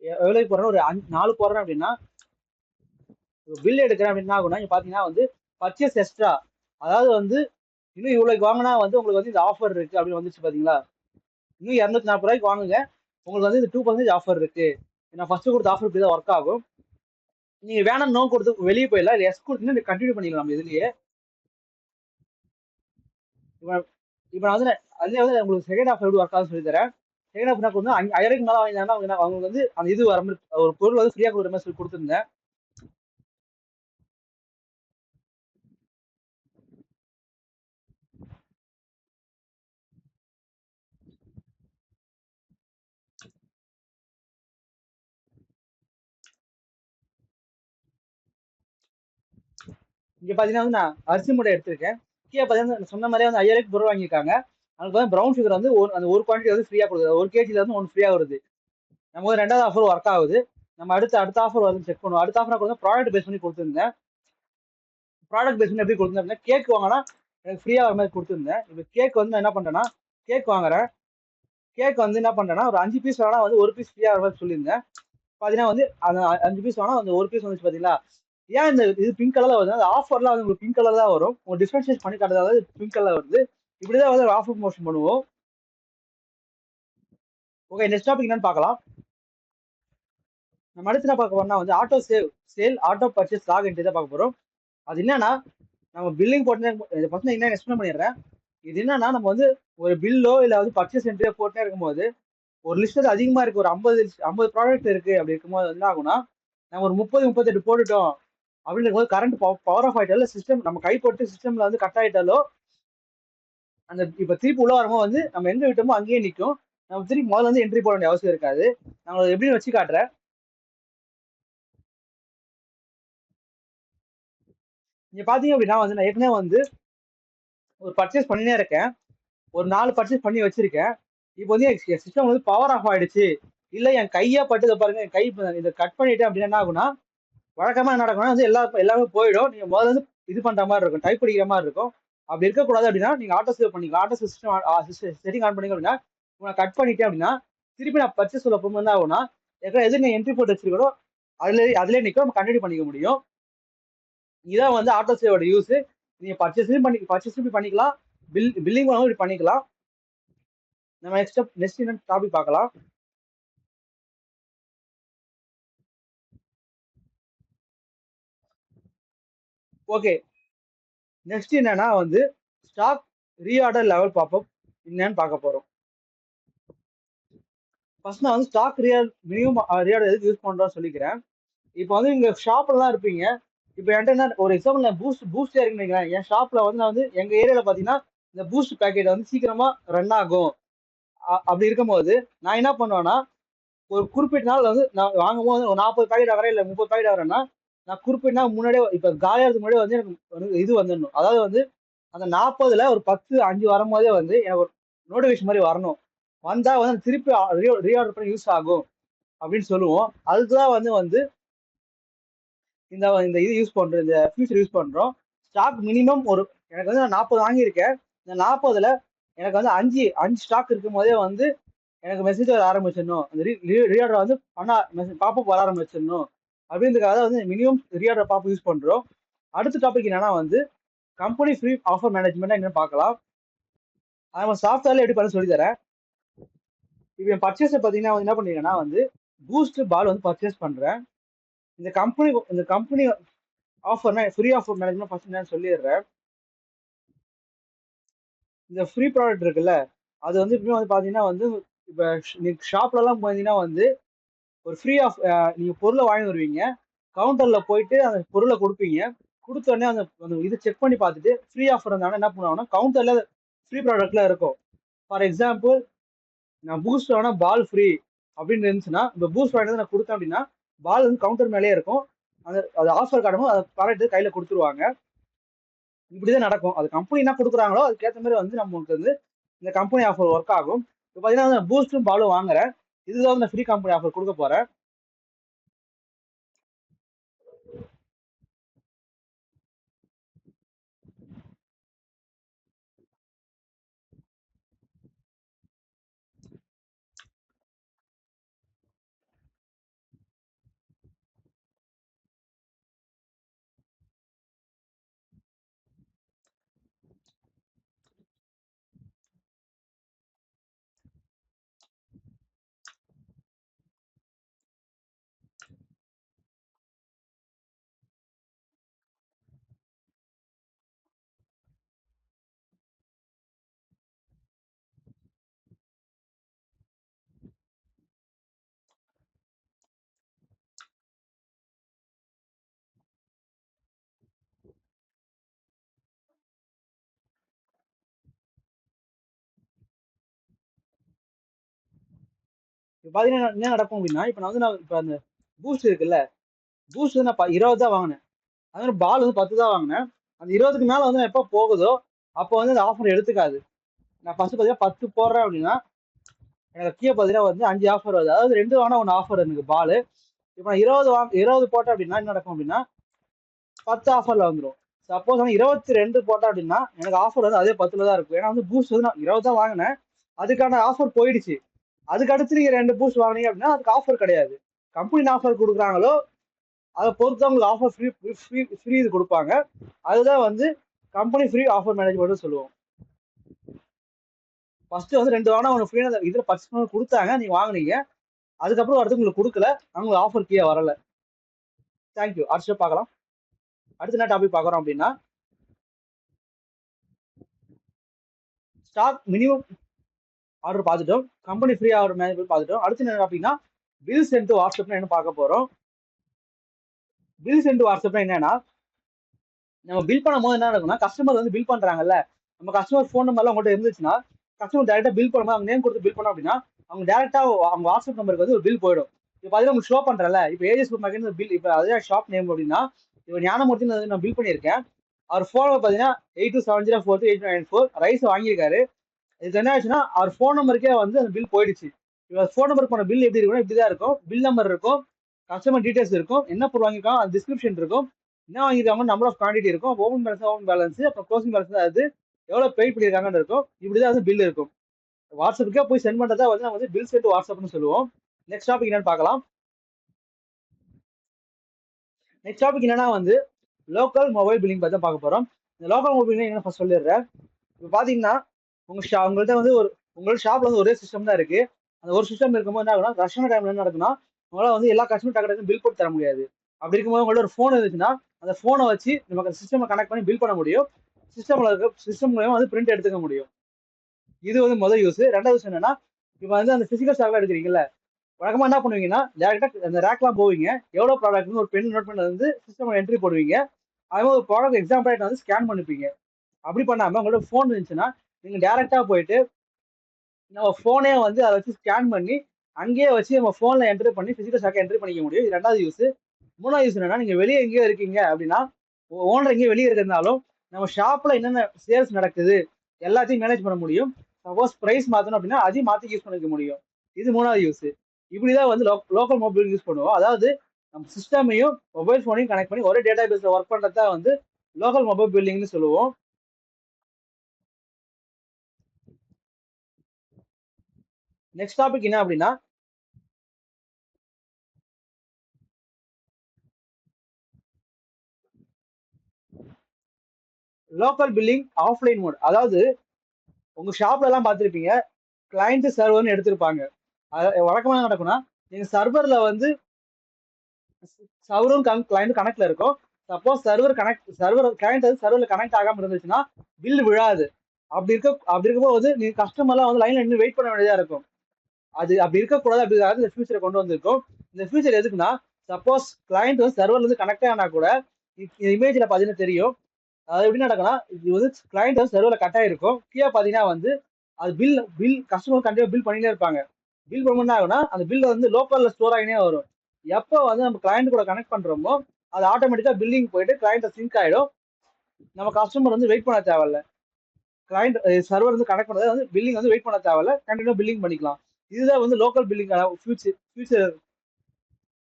எவ்வளவு போடுறேன், ஒரு 4 போடுறேன் அப்படின்னா பில் எடுக்கிறேன் அப்படின்னா ஆகும்னா இங்க பாத்தீங்கன்னா வந்து பர்ச்சேஸ் எக்ஸ்ட்ரா, அதாவது வந்து இன்னும் இவ்வளவுக்கு வாங்கினா வந்து உங்களுக்கு வந்து இந்த ஆஃபர் இருக்கு அப்படின்னு வந்துச்சு பாத்தீங்களா. இன்னும் 240 ரூபாய்க்கு வாங்குங்க. உங்களுக்கு வந்து இந்த 2% ஆஃபர் இருக்கு. நான் ஃபர்ஸ்ட் கொடுத்த ஆஃபர் இப்படி தான் ஒர்க் ஆகும். நீங்க வேணாம் நோ கொடுத்து வெளியே போயிடலாம். இல்லை எஸ் கொடுத்தீங்கன்னா நீங்க கண்டினியூ பண்ணிக்கலாம் நம்ம இதுலயே. இப்போ இப்போ நான் வந்து அதுலேயே வந்து உங்களுக்கு செகண்ட் ஆஃபர் எப்படி ஒர்க் ஆகும்னு சொல்லி தரேன். செகண்ட் ஆஃப் வந்து 5000க்கு மேலே வாங்கினாங்கன்னா அவங்க வந்து அந்த இது வர மாதிரி ஒரு பொருள் வந்து ஃப்ரீயாக கொடுக்குற மாதிரி சொல்லி கொடுத்துருந்தேன். இங்க பாத்தீங்கன்னா வந்து நான் அரிசி மூட்டை எடுத்திருக்கேன். கீழே பாத்தீங்கன்னா சொன்ன மாதிரியே வந்து 5000க்கு பொருள் வாங்கியிருக்காங்க. அதுக்கு வந்து ப்ரௌன் சுகர் வந்து அந்த ஒரு குவான்டிட்டி வந்து ஃப்ரீயா கொடுக்குது. 1 kg வந்து 1 ஃப்ரீயா வருது. நம்ம வந்து ரெண்டாவது ஆஃபர் ஒர்க் ஆகுது. நம்ம அடுத்த ஆஃபர் வந்து செக் பண்ணுவோம். அடுத்த ஆஃபர் வந்து ப்ராடக்ட் பேஸ் பண்ணி கொடுத்துருந்தேன். ப்ராடக்ட் பேஸ் பண்ணி எப்படி கொடுத்துருந்தேன் அப்படின்னா, கேக் வாங்கினா எனக்கு ஃப்ரீயா வர மாதிரி கொடுத்துருந்தேன். இப்போ கேக் வந்து நான் என்ன பண்றேன்னா, கேக் வாங்குறேன். கேக் வந்து என்ன பண்றேன்னா, ஒரு 5 பீஸ் வாங்கினா வந்து ஒரு பீஸ் ஃப்ரீயா வர மாதிரி சொல்லியிருந்தேன். பாத்தீங்கன்னா வந்து அந்த 5 பீஸ் வாங்கினா அந்த ஒரு பீஸ் வந்துச்சு பாத்தீங்களா. ஏன் இந்த இது பிங்க் கலர்ல வருது, அந்த ஆஃபர்லாம் வந்து உங்களுக்கு பிங்க் கலர் தான் வரும். உங்களுக்கு டிஃபரன்ஷியேட் பண்ணி காட்டுறதாவது பிங்க் கலர் வருது. இப்படிதான் வந்து ஆஃபர் ப்ரமோஷன் பண்ணுவோம். ஓகே, நெக்ஸ்ட் டாபிக் என்னன்னு பார்க்கலாம். நம்ம அடுத்து என்ன பார்க்க போறோம்னா வந்து auto sale auto purchase log entry தான் பார்க்க போறோம். அது என்னன்னா, நம்ம பில்லிங் போட்டு ஃபர்ஸ்ட் என்ன எக்ஸ்பிளைன் பண்ணிடுறேன். இது என்னன்னா, நம்ம வந்து ஒரு பில்லோ இல்ல வந்து பர்ச்சேஸ் என்ட்ரியோ போட்டே இருக்கும்போது ஒரு லிஸ்ட் அதிகமா இருக்கு, ஒரு 50 ப்ராடக்ட் இருக்கு அப்படி இருக்கும்போது என்ன ஆகும்னா, நம்ம ஒரு 30 38 போட்டுட்டோம் அப்படின்னு இருக்கும்போது கரண்ட் பவர் ஆஃப் ஆயிட்டாலோ, சிஸ்டம் நம்ம கைப்பட்டு சிஸ்டம்ல வந்து கட் ஆயிட்டாலோ, அந்த இப்ப திருப்பி உள்ள வரும்போது வந்து நம்ம எங்க விட்டோமோ அங்கேயே நிற்கும். நம்ம திருப்பி முதல்ல வந்து என்ட்ரி போட வேண்டிய அவசியம் இருக்காது. நான் எப்படின்னு வச்சு காட்டுறேன். நீங்க பாத்தீங்க அப்படின்னா வந்து நான் ஏற்கனவே வந்து ஒரு பர்ச்சேஸ் பண்ணினே இருக்கேன். ஒரு 4 பர்ச்சேஸ் பண்ணி வச்சிருக்கேன். இப்போ வந்து என் சிஸ்டம் வந்து பவர் ஆஃப் ஆயிடுச்சு. இல்ல என் கையா பட்டதை பாருங்க, என் கை இதை கட் பண்ணிட்டேன் அப்படின்னா என்ன ஆகும்னா, வழக்கமா என்ன நடக்கும்னா வந்து எல்லாமே போயிடும். நீங்க முதல்ல வந்து இது பண்ற மாதிரி இருக்கும், டைப் அடிக்கிற மாதிரி இருக்கும். அப்படி இருக்கக்கூடாது அப்படின்னா நீங்க ஆட்டோ சேவ் பண்ணிக்கலாம். ஆட்டோ சிஸ்டம் செட்டிங் ஆன் பண்ணீங்க அப்படின்னா, நான் கட் பண்ணிட்டேன் அப்படின்னா திருப்பி நான் பர்ச்சேஸ் சொல்ல போகும்போது என்ன ஆகும்னா, எது நீங்க என்ட்ரி போட்டு வச்சிருக்கோ அதுல நிற்கும், நம்ம கண்டினியூ பண்ணிக்க முடியும். இதான் வந்து ஆட்டோ சேவோட யூஸ். நீங்க பர்ச்சேஸும் பண்ணிக்கலாம், பில்லிங் இப்படி பண்ணிக்கலாம். நம்ம நெக்ஸ்ட் என்ன டாபிக் பார்க்கலாம். ஓகே, நெக்ஸ்ட் என்னன்னா வந்து ஸ்டாக் ரீஆர்டர் லெவல் பாப்அப் என்னன்னு பார்க்க போறோம். ஃபர்ஸ்ட் நான் வந்து ஸ்டாக் மினிமம் ரீஆர்டர் எதுக்கு யூஸ் பண்றோம்னு சொல்லிக்கிறேன். இப்போ வந்து நீங்க ஷாப்ல தான் இருப்பீங்க. இப்போ என்கிட்ட என்ன ஒரு எக்ஸாம்பிள், நான் பூஸ்டே இருக்குன்னு என் ஷாப்ல வந்து நான் வந்து எங்க ஏரியால பாத்தீங்கன்னா இந்த பூஸ்ட் பேக்கெட் வந்து சீக்கிரமா ரன் ஆகும். அப்படி இருக்கும்போது நான் என்ன பண்ணுவேன்னா, ஒரு குறிப்பிட்ட நாள் வந்து நான் வாங்கும்போது ஒரு 40 பாக்கெட் ஆகிறேன் இல்ல 30 பாக்கெட் ஆகிறேன்னா, நான் குறிப்பிட்ட நாள் முன்னாடியே இப்ப காலியாகிறதுக்கு முன்னாடியே வந்து எனக்கு இது வந்துடணும். அதாவது வந்து அந்த 40ல ஒரு 10 5 வரும்போதே வந்து எனக்கு ஒரு நோட்டிபிகேஷன் மாதிரி வரணும். வந்தா வந்து திருப்பி ரீஆர்டர் பண்ணி யூஸ் ஆகும் அப்படின்னு சொல்லுவோம். அதுக்குதான் வந்து வந்து இந்த இந்த இது யூஸ் பண்றோம், இந்த ஃபியூச்சர் யூஸ் பண்றோம். ஸ்டாக் மினிமம் ஒரு எனக்கு வந்து நான் 40 வாங்கியிருக்கேன். இந்த 40ல எனக்கு வந்து அஞ்சு ஸ்டாக் இருக்கும் போதே வந்து எனக்கு மெசேஜ் வர ஆரம்பிச்சிடணும். அந்த ரீஆர்டர் வந்து பாப்பப் வர ஆரம்பிச்சிடணும் அப்படின்றதுக்காக வந்து மினிமம் ரீஆர்டர் பாப் யூஸ் பண்றோம். அடுத்த டாபிக் என்னன்னா வந்து கம்பெனி ஃப்ரீ ஆஃபர் மேனேஜ்மெண்ட் என்னன்னு பார்க்கலாம். நம்ம சாஃப்ட்வேர்ல எப்படி பண்ண சொல்லி தரேன். இப்போ என் பர்ச்சேஸ் பார்த்தீங்கன்னா என்ன பண்ணீங்கன்னா வந்து பூஸ்ட் பால் வந்து பர்ச்சேஸ் பண்றேன். இந்த கம்பெனி ஆஃபர்னா ஃப்ரீ ஆஃபர் மேனேஜ்மெண்ட் ஃபர்ஸ்ட் நான் சொல்லிடுறேன். இந்த ஃப்ரீ ப்ராடக்ட் இருக்குல்ல, அது வந்து இப்போ வந்து பாத்தீங்கன்னா வந்து இப்போ நீங்க ஷாப்ல எல்லாம் போனீங்கன்னா வந்து ஒரு ஃப்ரீ ஆஃப் நீங்க பொருளை வாங்கி வருவீங்க. கவுண்டர்ல போயிட்டு அந்த பொருளை கொடுப்பீங்க. கொடுத்த உடனே அந்த அந்த இது செக் பண்ணி பார்த்துட்டு ஃப்ரீ ஆஃபர் இருந்தாலும் என்ன பண்ணுவாங்கன்னா கவுண்டர்ல ஃப்ரீ ப்ராடக்ட்ல இருக்கும். ஃபார் எக்ஸாம்பிள், நான் பூஸ்ட் வேணா பால் ஃப்ரீ அப்படின்னு இருந்துச்சுன்னா, இந்த பூஸ்ட் வாங்கிட்டு நான் கொடுத்தேன் அப்படின்னா பால் வந்து கவுண்டர் மேலேயே இருக்கும். அந்த அது ஆஃபர் காட்டும்போது அதை ப்ராடக்ட் கையில கொடுத்துருவாங்க. இப்படிதான் நடக்கும். அது கம்பெனி என்ன கொடுக்குறாங்களோ அதுக்கேற்ற மாதிரி வந்து நமக்கு வந்து இந்த கம்பெனி ஆஃபர் ஒர்க் ஆகும். இப்போ பார்த்தீங்கன்னா பூஸ்டும் பாலும் வாங்குறேன். இதுதான் வந்து ஃப்ரீ கம்பெனி ஆஃபர் கொடுக்க போறேன். இப்போ பார்த்தீங்கன்னா என்ன நடக்கும் அப்படின்னா, இப்போ நான் இப்போ அந்த பூஸ்ட் இருக்குல்ல, பூஸ்ட் வந்து நான் 20 தான் வாங்கினேன். அதே மாதிரி பால் வந்து 10 தான் வாங்கினேன். அந்த 20க்கு மேல வந்து எப்போ போகுதோ அப்போ வந்து அந்த ஆஃபர் எடுத்துக்காது. நான் ஃபர்ஸ்ட் பார்த்தீங்கன்னா 10 போடுறேன் அப்படின்னா எனக்கு கீழே பார்த்தீங்கன்னா வந்து 5 ஆஃபர் வருது. அதாவது 2 வாங்கினா 1 ஆஃபர் எனக்கு பால். இப்போ நான் 20 போட்டேன் அப்படின்னா என்ன நடக்கும் அப்படின்னா 10 ஆஃபர்ல வந்துடும். சப்போஸ் நான் 22 போட்டேன் அப்படின்னா எனக்கு ஆஃபர் வந்து அதே 10ல தான் இருக்கும். ஏன்னா வந்து பூஸ்ட் வந்து நான் 20 தான் வாங்கினேன். அதுக்கான ஆஃபர் போயிடுச்சு. அதுக்கு அடுத்து நீங்க 2 பூஸ்ட் வாங்கினீங்க அப்படின்னா அதுக்கு ஆஃபர் கிடையாது. கம்பெனி ஆஃபர் கொடுக்குறாங்களோ அதை பொறுத்து உங்களுக்கு ஆஃபர் ஃப்ரீ இது கொடுப்பாங்க. அதுதான் வந்து கம்பெனி ஃப்ரீ ஆஃபர் மேனேஜ்மெண்ட் சொல்லுவோம். ஃபர்ஸ்ட் வந்து 2 வாங்கினா ஒன்று ஃப்ரீ இதில் பர்ச்சேஸ் கொடுத்தாங்க, நீங்க வாங்கினீங்க. அதுக்கப்புறம் அடுத்து உங்களுக்கு கொடுக்கல, அவங்களுக்கு ஆஃபர் கீழே வரல. தேங்க்யூ. அடுத்த பார்க்கலாம். அடுத்து என்ன டாபிக் பார்க்குறோம் அப்படின்னா ஸ்டாக் மினிமம் ஆர்டர் பார்த்துட்டோம், கம்பெனி ஃப்ரீ ஆர்டர் மேனேஜ்மெண்ட் பார்த்துட்டோம். அடுத்து என்ன அப்படின்னா பில் சென்ட் வாட்ஸ்அப்னா என்ன பார்க்க போறோம். பில் சென்ட் வாட்ஸ்அப்னா என்னன்னா நம்ம பில் பண்ணும்போது என்ன இருக்குன்னா கஸ்டமர் வந்து பில் பண்றாங்கல்ல, நம்ம கஸ்டமர் ஃபோன் நம்பர்லாம் உங்கள்கிட்ட இருந்துச்சுன்னா கஸ்டமர் டேரக்டா பில் பண்ணும்போது அவங்க நேம் கொடுத்து பில் பண்ணோம் அப்படின்னா அவங்க டேரக்டா அவங்க வாட்ஸ்அப் நம்பருக்கு வந்து ஒரு பில் போயிடும். இப்போ பார்த்தீங்கன்னா உங்களுக்கு ஷோ பண்றல, இப்போ ஏஜஸ் சூப்பர் மார்க்கெட் பில், இப்போ அதே ஷாப் நேம் அப்படின்னா இப்போ ஞானமூர்த்தி நான் பில் பண்ணியிருக்கேன். அவர் ஃபோன் பார்த்தீங்கன்னா 8270428994 ரைஸ் வாங்கியிருக்காரு. இதுக்கு என்ன ஆச்சுன்னா அவர் ஃபோன் நம்பருக்கே வந்து அந்த பில் போயிடுச்சு. இப்போ ஃபோன் நம்பருக்கு போன பில் எப்படி இருக்குன்னா இப்படிதான் இருக்கும். பில் நம்பர் இருக்கும், கஸ்டமர் டீடைல்ஸ் இருக்கும், என்ன பொருள் வாங்கியிருக்காங்க அது டிஸ்கிரிப்ஷன் இருக்கும், என்ன வாங்கியிருக்காங்க நம்பர் ஆஃப் குவான்டிட்டி இருக்கும், ஓப்பன் பேலன்ஸ் அப்புறம் க்ளோசிங் பேலன்ஸ் அது எவ்வளவு பெய் பண்ணியிருக்காங்கன்னு இருக்கும். இப்படிதான் வந்து பில் இருக்கும். வாட்ஸ்அப்புக்கே போய் சென்ட் பண்றதா வந்து நம்ம வந்து பில் சென்ட் வாட்ஸ்அப்னு சொல்லுவோம். நெக்ஸ்ட் டாபிக் என்னன்னு பார்க்கலாம். நெக்ஸ்ட் டாபிக் என்னன்னா வந்து லோக்கல் மொபைல் பில்லிங் பத்தி தான் பார்க்க போறோம். இந்த லோக்கல் மொபைல் பில்லிங் என்ன ஃபர்ஸ்ட் சொல்லிடுறேன். இப்போ பாத்தீங்கன்னா உங்கள்கிட்ட வந்து உங்களோட ஷாப்ல வந்து ஒரே சிஸ்டம் தான் இருக்கு. அந்த ஒரு சிஸ்டம் இருக்கும்போது என்ன ஆகுனா கஸ்டமர் டைம்ல என்ன நடக்குன்னா உங்களால வந்து எல்லா கஸ்டமர் டக்கு பில் போட்டு தர முடியாது. அப்படி இருக்கும்போது உங்களோட ஒரு ஃபோன் இருந்துச்சுன்னா அந்த ஃபோனை வச்சு நமக்கு சிஸ்டம் கனெக்ட் பண்ணி பில் பண்ண முடியும். சிஸ்டம் மூலமா வந்து பிரிண்ட் எடுத்துக்க முடியும். இது வந்து முதல் யூஸ். ரெண்டாவது யூஸ் என்னன்னா இப்போ வந்து அந்த பிசிக்கல் ஸ்டாக்லாம் எடுக்கிறீங்கல்ல, வழக்கமா என்ன பண்ணுவீங்கன்னா டேரக்டா அந்த ரேக்லாம் போவீங்க, எவ்வளவு ப்ராடக்ட்னு ஒரு பென் நோட் பண்ணி வந்து சிஸ்டம் என்ட்ரி போடுவீங்க. அது மாதிரி ஒரு ப்ராடக்ட் எக்ஸாம்பிள் வந்து ஸ்கேன் பண்ணிப்பீங்க. அப்படி பண்ணாம உங்களோட ஃபோன் இருந்துச்சுன்னா நீங்க டேரக்டா போயிட்டு நம்ம ஃபோனே வந்து அதை வச்சு ஸ்கேன் பண்ணி அங்கேயே வச்சு நம்ம ஃபோன்ல என்ட்ரி பண்ணி பிசிக்கல் ஸ்டாக் என்ட்ரி பண்ணிக்க முடியும். இது ரெண்டாவது யூஸ். மூணாவது யூஸ் என்னன்னா நீங்க வெளியே எங்கேயோ இருக்கீங்க அப்படின்னா ஓனர் எங்கேயோ வெளியே இருக்கிறதுனாலும் நம்ம ஷாப்ல என்னென்ன சேல்ஸ் நடக்குது எல்லாத்தையும் மேனேஜ் பண்ண முடியும். சப்போஸ் பிரைஸ் மாத்தணும் அப்படின்னா அதையும் மாத்தி யூஸ் பண்ணிக்க முடியும். இது மூணாவது யூஸ். இப்படிதான் வந்து லோக்கல் மொபைல் யூஸ் பண்ணுவோம். அதாவது நம்ம சிஸ்டமையும் மொபைல் போனையும் கனெக்ட் பண்ணி ஒரே டேட்டா பேஸ்ல ஒர்க் பண்றதா வந்து லோக்கல் மொபைல் பில்டிங்னு சொல்லுவோம். நெக்ஸ்ட் டாபிக் என்ன அப்படின்னா லோக்கல் பில்லிங் ஆஃப்லைன் மோட். அதாவது உங்க ஷாப்ல எல்லாம் பார்த்துருப்பீங்க, கிளைண்ட் சர்வர்னு எடுத்திருப்பாங்க. வழக்கமா என்ன நடக்கும்னா நீங்க சர்வர்ல வந்து சர்வரும் கிளைண்ட் கனெக்ட்ல இருக்கும். சப்போஸ் சர்வர் கிளைண்ட் வந்து சர்வர்ல கனெக்ட் ஆகாம இருந்துச்சுன்னா பில் விழாது. அப்படி இருக்கும்போது நீங்க கஸ்டமர்லாம் வந்து லைன்ல நின்று வெயிட் பண்ண வேண்டியதா இருக்கும். அது அப்படி இருக்கக்கூடாது. அப்படி இந்த ஃபியூச்சரை கொண்டு வந்திருக்கும். இந்த ஃபியூச்சர் எதுக்குன்னா சப்போஸ் கிளைண்ட் வந்து சர்வர்ல இருந்து கனெக்ட் ஆனா கூட இமேஜ்ல பாத்தீங்கன்னா தெரியும். அது எப்படி நடக்கும்னா இது வந்து கிளைண்ட் வந்து சர்வர்ல கட் ஆயிருக்கும். கீழே பாத்தீங்கன்னா வந்து அது பில் கஸ்டமர் கண்டிப்பா பில் பண்ணிட்டே இருப்பாங்க. பில் பண்ணா ஆகுனா அந்த பில் வந்து லோக்கல்ல ஸ்டோர் ஆகினே வரும். எப்போ வந்து நம்ம கிளைண்ட் கூட கனெக்ட் பண்றோமோ அது ஆட்டோமேட்டிக்கா பில்லிங் போயிட்டு கிளைண்ட் சிங்க் ஆயிடும். நம்ம கஸ்டமர் வந்து வெயிட் பண்ண தேவையில்ல. கிளைண்ட் சர்வர் வந்து கனெக்ட் பண்ணது வந்து பில்லிங் வந்து வெயிட் பண்ண தேவையில்ல, கண்டினியூ பில்லிங் பண்ணிக்கலாம். இதுதான் வந்து லோக்கல் பில்லிங்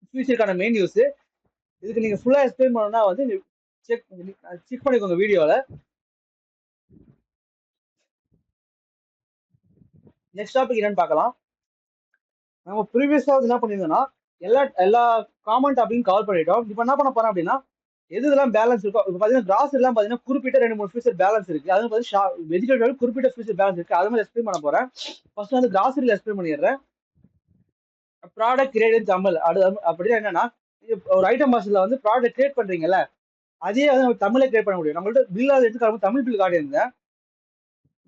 ஃபியூச்சருக்கான மெயின் யூஸ். இதுக்கு நீங்க ஃபுல்லா எக்ஸ்பிளைன் பண்ணணும்னா வந்து செக் பண்ணிக்கோங்க வீடியோல. நெக்ஸ்ட் டாபிக் என்னன்னு பார்க்கலாம். நம்ம ப்ரீவியஸா என்ன பண்ணிருந்தோம்னா எல்லா காமன் டாபிக் கவர் பண்ணிட்டோம். இப்போ என்ன பண்ண போறோம் அப்படின்னா எதுலாம் பேலன்ஸ் இருக்கும். இப்போ பாத்தீங்கன்னா கிராஸ் எல்லாம் பாத்தீங்கன்னா குறிப்பிட்ட 2-3 ஃபியூச்சர் பேலன்ஸ் இருக்கு. அது பாத்தீங்கன்னா வெஜிடபிள் குறிப்பிட்ட ஃபியூச்சர் பேலன்ஸ் இருக்கு. அது மாதிரி எக்ஸ்பிளைன் பண்ண போறேன். ஃபர்ஸ்ட் வந்து கிராசரியில எக்ஸ்பிளைன் பண்ணிடுறேன். ப்ராடக்ட் கிரியேட் தமிழ் அப்படின்னா என்னன்னா ஒரு ஐட்டம் பாக்ஸ்ல வந்து ப்ராடக்ட் கிரியேட் பண்றீங்கல்ல, அதே வந்து நம்ம தமிழ்ல கிரியேட் பண்ண முடியும். நம்மள்ட்ட பில் எடுத்து தமிழ் பில் கார்டு இருந்தேன்.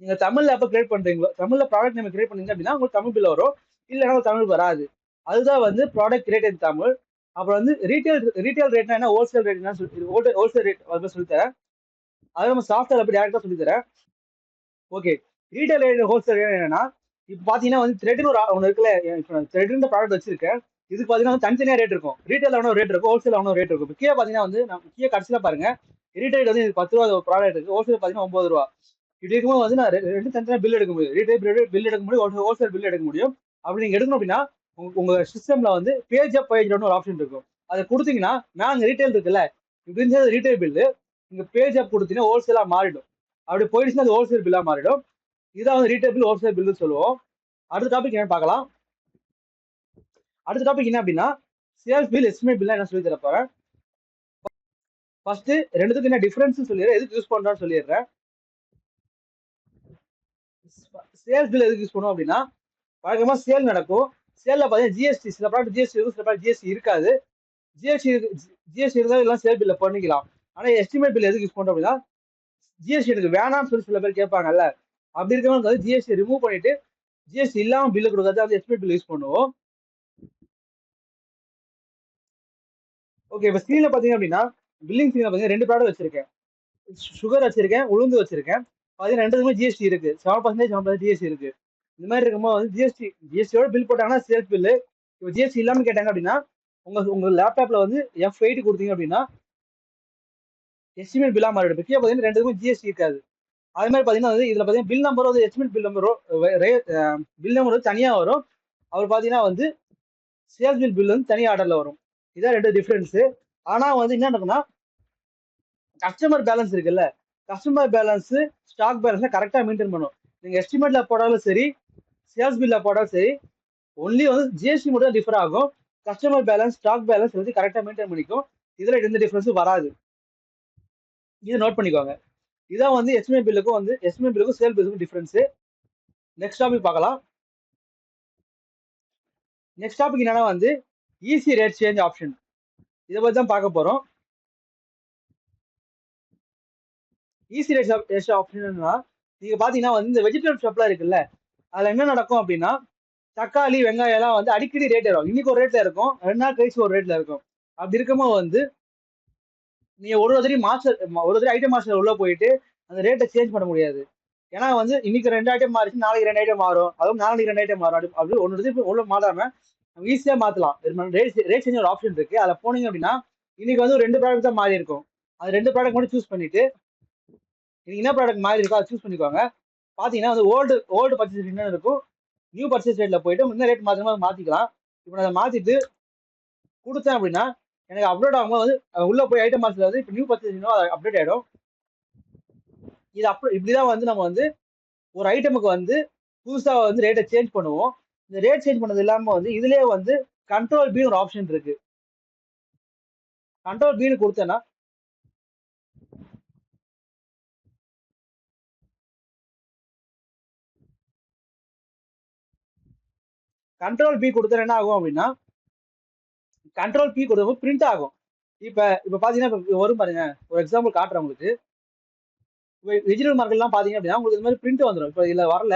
நீங்க தமிழ்ல எப்ப கிரியேட் பண்றீங்களோ தமிழ்ல ப்ராடக்ட் நேம் கிரியேட் பண்ணீங்க அப்படின்னா உங்களுக்கு தமிழ் பில் வரும், இல்லைன்னா தமிழ் வராது. அதுதான் வந்து ப்ராடக்ட் கிரியேட் தமிழ். அப்புறம் வந்து ரீட்டைல் ரேட்னா என்ன, ஹோல்சேல் ரேட் என்ன ஹோல்சேல் ரேட் அது சொல்லித்தரேன். அது நம்ம சாஃப்ட்வேர் அப்படி டேரக்டா சொல்லித்தரேன். Okay, retail rate wholesale rate என்னன்னா இப்போ பார்த்தீங்கன்னா வந்து த்ரெட்னு ஒன்று இருக்குல்ல, இப்போ த்ரெட்ன்ற ப்ராடக்ட் வச்சிருக்கேன். இதுக்கு பார்த்தீங்கன்னா வந்து தனித்தனியாக ரேட் இருக்கும். ரீட்டைல் எவ்வளோ ரேட் இருக்கும், ஹோல்சேல் எவ்வளோ ரேட் இருக்கும். இப்போ கீழே பார்த்தீங்கன்னா வந்து கீழே கடைசியில் பாருங்க, ரீட்டைல் வந்து இது 10 ரூபா ப்ராடக்ட் இருக்கு, ஹோல்சேல் பார்த்தீங்கன்னா 9 ரூபா. இப்படி இருக்கும்போது வந்து நான் ரெண்டு தனித்தனியாக பில் எடுக்க முடியும். ரீட்டைல் பில் எடுக்க முடியும், ஹோல்சேல் பில் எடுக்க முடியும். அப்படி நீங்க எடுக்கணும் அப்படின்னா உங்க சிஸ்டம்ல வந்து பேஜ் அப் பேஜ் ஒரு ஆப்ஷன் இருக்கும். அதை கொடுத்தீங்கன்னா நாங்க ரீட்டைல் இருக்குல்ல, இப்படி ரீட்டைல் பில்லு நீங்க பேஜ் அப் கொடுத்தீங்கன்னா ஹோல்சேலா மாறிடும். அப்படி போயிடுச்சுன்னா அது ஹோல்சேல் பில்லா மாறிடும். இதான் வந்து ரீட்டைல் பில், ஹோல்சேல் பில்னு சொல்லுவோம். அடுத்த டாபிக் என்ன பார்க்கலாம். அடுத்த டாபிக் என்ன அப்படின்னா சேல்ஸ் பில், எஸ்டிமேட் பில் என்ன சொல்லி தரப்போறேன். ஃபர்ஸ்ட் ரெண்டுத்துக்கு என்ன டிஃபரன்ஸ் சொல்லிடுறேன், எதுக்கு யூஸ் பண்றான்னு சொல்லிடுறேன். சேல்ஸ் பில் எதுக்கு யூஸ் பண்ணுவோம் அப்படின்னா, வழக்கமா சேல் நடக்கும். சேல்ல பார்த்தீங்கன்னா ஜிஎஸ்டி, சில ப்ராடக்ட் ஜிஎஸ்டி இருக்கும், சில ப்ராடக்ட் ஜிஎஸ்டி இருக்காது. ஜிஎஸ்டி இருந்தாலும் எல்லாம் சேல் பில்ல பண்ணிக்கலாம். ஆனா எஸ்டிமேட் பில் எதுக்கு யூஸ் பண்றோம் அப்படின்னா, ஜிஎஸ்டி எனக்கு வேணாம்னு சொல்லி சில பேர் கேட்பாங்கல்ல, அப்படி இருக்கவங்க வந்து ஜிஎஸ்டி ரிமூவ் பண்ணிட்டு ஜிஎஸ்டி இல்லாம பில்லு கொடுக்கறது வந்து எஸ்டிமேட் பில் யூஸ் பண்ணுவோம். ஓகே, இப்போ ஸ்க்ரீன்ல பாத்தீங்க அப்படின்னா பில்லிங் ஸ்க்ரீன்ல பாத்தீங்கன்னா 2 ப்ராடக்ட் வச்சிருக்கேன். சுகர் வச்சிருக்கேன், உளுந்து வச்சிருக்கேன். பாத்தீங்கன்னா ரெண்டுக்குமே ஜிஎஸ்டி இருக்கு, 7% 7% ஜிஎஸ்டி இருக்கு. இந்த மாதிரி இருக்கும்போது வந்து ஜிஎஸ்டியோட பில் போட்டாங்கன்னா சேல்ஸ் பில்லு. இப்போ ஜிஎஸ்டி இல்லாம கேட்டாங்க அப்படின்னா உங்க லேப்டாப்ல வந்து F8 கொடுத்தீங்க அப்படின்னா எஸ்டிமேட் பில்லா மாறிடும். கீழே பாத்தீங்கன்னா ரெண்டுக்குமே ஜிஎஸ்டி இருக்காது. அதே மாதிரி பாத்தீங்கன்னா வந்து இதுல பாத்தீங்கன்னா பில் நம்பர் வந்து எஸ்டிமேட் பில் நம்பரோ பில் நம்பர் வந்து தனியா வரும். அவர் பாத்தீங்கன்னா வந்து சேல்ஸ் பில் வந்து தனி ஆர்டர்ல வரும். இதான் ரெண்டு டிஃபரன்ஸ். ஆனா வந்து என்ன நடக்கும்னா கஸ்டமர் பேலன்ஸ் இருக்குல்ல, கஸ்டமர் பேலன்ஸ் ஸ்டாக் பேலன்ஸ் கரெக்டா மெயின்டைன் பண்ணும். நீங்க எஸ்டிமேட்ல போடாலும் சரி, சேல்ஸ் பில்ல போடாலும் சரி, ஒன்லி வந்து ஜிஎஸ்டி மட்டும் தான் டிஃபர் ஆகும். கஸ்டமர் பேலன்ஸ், ஸ்டாக் பேலன்ஸ் வந்து கரெக்டா மெயின்டைன் பண்ணிக்கும். இதுல எந்த டிஃபரன்ஸும் வராது. இது நோட் பண்ணிக்கோங்க. இதான் வந்து எஸ்டிமேட் பில்லுக்கும் சேல் பில்லுக்கும் டிஃபரன்ஸ். நெக்ஸ்ட் டாபிக் பார்க்கலாம். நெக்ஸ்ட் டாபிக் என்னன்னா வந்து ஈஸி ரேட் சேஞ்ச் ஆப்ஷன். இதை பத்தி தான் பார்க்க போறோம். ஈஸி ரேட் ஆப்ஷன்னா நீங்க பாத்தீங்கன்னா வந்து இந்த வெஜிடபிள் ஷாப்லாம் இருக்குல்ல, அதுல என்ன நடக்கும் அப்படின்னா தக்காளி, வெங்காயம் எல்லாம் வந்து அடிக்கடி ரேட் ஏறும். இன்னைக்கு ஒரு ரேட்ல இருக்கும், 2 நாள் கழிச்சு ஒரு ரேட்ல இருக்கும். அப்படி இருக்கும்போது வந்து நீங்க ஒரு தடவை ஐட்டம் மாஸ்டர் உள்ள போயிட்டு அந்த ரேட்டை சேஞ்ச் பண்ண முடியாது. ஏன்னா வந்து இன்னைக்கு 2 ஐட்டம் மாறிச்சு, நாளைக்கு 2 ஐட்டம் மாறும், அதுவும் நாளைக்கு 2 ஐட்டம் மாறும். அப்படி ஒன்று உள்ள மாறாம நம்ம ஈஸியா மாத்தலாம். ரேட் சேஞ்ச் ஒரு ஆப்ஷன் இருக்கு. அதுல போனீங்க அப்படின்னா இன்னைக்கு வந்து ஒரு 2 ப்ராடக்ட் தான் மாறி இருக்கும். அது 2 ப்ராடக்ட் மட்டும் சூஸ் பண்ணிட்டு இன்னைக்கு என்ன ப்ராடக்ட் மாறி இருக்கோ அதை சூஸ் பண்ணிக்கோங்க. பாத்தீங்கன்னா வந்து ஓல்டு பர்ச்சேஸ் என்ன இருக்கும், நியூ பர்ச்சேஸ் ரேட்ல போயிட்டு என்ன ரேட் மாத்திரமா மாத்திக்கலாம். இப்போ நான் அதை மாத்திட்டு கொடுத்தேன் அப்படின்னா எனக்கு அப்லோட் ஆகும்போது வந்து உள்ள போய் ஐட்டம் மார்க்ஸ்ல வந்து இப்போ நியூ பர்ச்சேஸ் அப்டேட் ஆயிடும். இது இப்படிதான் வந்து நம்ம வந்து ஒரு ஐட்டமுக்கு வந்து புதுசா வந்து ரேட்டை சேஞ்ச் பண்ணுவோம். இந்த ரேட் சேஞ்ச் பண்ணது இல்லாம வந்து இதுலயே வந்து கண்ட்ரோல் பி ஒரு ஆப்ஷன் இருக்கு. கண்ட்ரோல் பி கொடுத்தேன்னா என்ன ஆகும் அப்படின்னா கண்ட்ரோல் பி கொடுத்தப்போ பிரிண்ட் ஆகும். இப்ப பாத்தீங்கன்னா இப்ப வரும் பாருங்க, ஒரு எக்ஸாம்பிள் காட்டுறேன் உங்களுக்கு. வெஜிடபிள் மார்க்கெட்லாம் பாத்தீங்க அப்படின்னா உங்களுக்கு இந்த மாதிரி பிரிண்ட் வந்துடும். இப்ப இதுல வரல,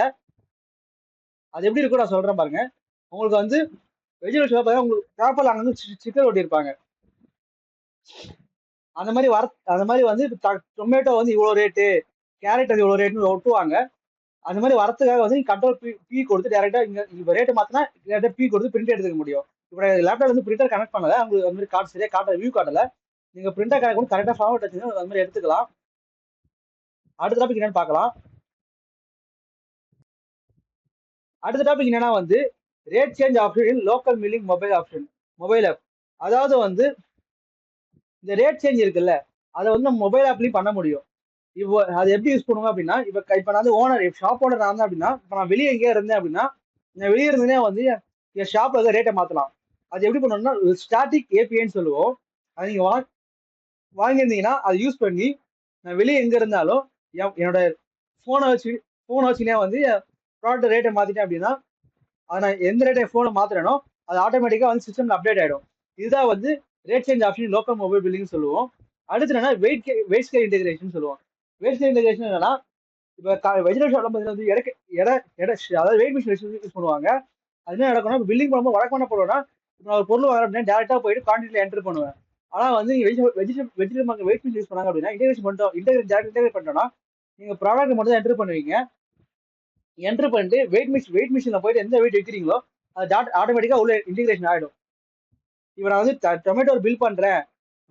அது எப்படி இருக்கும் நான் சொல்றேன் பாருங்க. உங்களுக்கு வந்து வெஜிடபிள் ஷாப் உங்களுக்கு பேப்பர்ல அங்க வந்து ஸ்டிக்கர் ஒட்டியிருப்பாங்க. அந்த மாதிரி வந்து டொமேட்டோ வந்து இவ்வளவு ரேட்டு, கேரட் அது இவ்வளவு ரேட்னு ஒட்டுவாங்க. அந்த மாதிரி வரத்துக்காக வந்து கண்ட்ரோல் பி கொடுத்து டேரக்டா இங்க ரேட் மாத்தினா டேரக்டா பி கொடுத்து பிரிண்ட் எடுத்துக்க முடியும். இப்போ லேப்டாப் வந்து பிரிண்டர் கனெக்ட் பண்ணல, உங்களுக்கு அந்த மாதிரி கார்டு சரியா காட்ட வியூ காட்டல. நீங்க பிரிண்டர் கனெக்ட் பண்ணி கரெக்டா ஃபார்மேட் வச்சுன்னா அந்த மாதிரி எடுத்துக்கலாம். அடுத்த டாபிக் என்னன்னு பார்க்கலாம். அடுத்த டாபிக் என்னன்னா வந்து rate change option local billing mobile app. அதாவது வந்து இந்த ரேட் சேஞ்ச் இருக்குல்ல, அதை வந்து நம்ம மொபைல் ஆப்லயும் பண்ண முடியும். இப்போ அது எப்படி யூஸ் பண்ணுவோம் அப்படின்னா, இப்ப நான் வந்து ஓனர், ஷாப் ஓனர் நான் தான் அப்படின்னா, இப்போ நான் வெளியே எங்கேயா இருந்தேன் அப்படின்னா, நான் வெளியே இருந்தேனே வந்து என் ஷாப்ல இருக்க ரேட்டை மாத்தலாம். அது எப்படி பண்ணணும்னா ஸ்டாட்டிக் ஏபிஐன்னு சொல்லுவோம். அது நீங்க வாங்கியிருந்தீங்கன்னா அதை யூஸ் பண்ணி நான் வெளியே எங்க இருந்தாலும் என்னோட போனை வச்சுனே வந்து ப்ராடக்ட் ரேட்டை மாத்திட்டேன் அப்படின்னா, அதை நான் எந்த ரேட்டை போனை மாத்துறேனோ அது ஆட்டோமேட்டிக்கா வந்து சிஸ்டம்ல அப்டேட் ஆயிடும். இதுதான் வந்து rate change option local mobile billing சொல்லுவோம். அடுத்து என்னன்னா வெயிட் ஸ்கேல் இன்டெகிரேஷன் சொல்லுவோம். வெயிட் ஸ்கேல் இன்டெகிரேஷன் என்னன்னா, இப்போ வெஜிடபிள் ஷாப்ல வந்து அதாவது வெயிட் மிஷின் யூஸ் பண்ணுவாங்க. அது என்ன நடக்கும்னா பில்லிங் பண்ணும்போது வழக்கம் என்ன பண்ணுவோம்னா, இப்போ நான் ஒரு பொருள் வாங்குறேன் அப்படின்னா டேரக்டா போயிட்டு குவான்டிட்டில என்டர் பண்ணுவேன். ஆனா வந்து vegetable market weight machine use பண்ணாங்க அப்படின்னா இன்டெகிரேட் பண்ணிட்டோம்னா நீங்க ப்ராடக்ட் மட்டும் தான் என்டர் பண்ணுவீங்க. என்டர் பண்ணிட்டு வெயிட் மிஷினில் போயிட்டு எந்த வெயிட் வைக்கிறீங்களோ அது ஆட்டோமேட்டிக்காக உள்ள இன்டிகிரேஷன் ஆகிடும். இப்போ நான் வந்து டொமேட்டோ பில் பண்ணுறேன்,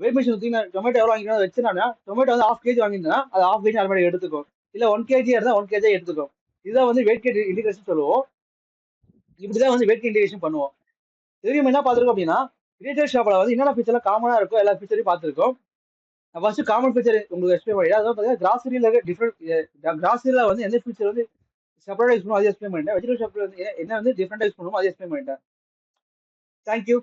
வெயிட் மிஷின் ஊற்றி நான் டொமேட்டோ எவ்வளோ வாங்கினா வச்சுனா டொமேட்டோ வந்து 1/2 kg வாங்கியிருந்தேன்னா அது 1/2 kg ஆட்டோமேட்டிக் எடுத்துக்கும். இல்லை 1 kg இருந்தால் 1 kg எடுத்துக்கும். இதுதான் வந்து வெயிட் இன்டிகிரேஷன் சொல்லுவோம். இப்படிதான் வந்து வெயிட் இன்டிகிரேஷன் பண்ணுவோம். தெரியும் என்ன பார்த்துருக்கோம் அப்படின்னா ரீட்டைல் ஷாப்பில் வந்து என்னென்ன ஃபீச்சர்லாம் காமனாக இருக்கோ எல்லா ஃபீச்சரையும் பார்த்துருக்கோம். ஃபர்ஸ்ட் காமன் ஃபீச்சர் உங்களுக்கு எக்ஸ்பிளைன் பண்ணிட்டேன். அதாவது பார்த்தீங்கன்னா கிராசரியில் டிஃப்ரெண்ட் கிராசரியில் வந்து எந்த ஃபீச்சர் வந்து செப்பரேட்டாக யூஸ் பண்ணுவோம் அதை எக்ஸ்பிளைன் பண்ணிட்டேன். வெஜிடபிள் ஷாப்பில் வந்து என்ன வந்து டிஃப்ரெண்டாக யூஸ் பண்ணுவோம் அதை எக்ஸ்பிளைன் பண்ணிட்டேன். தேங்க்யூ.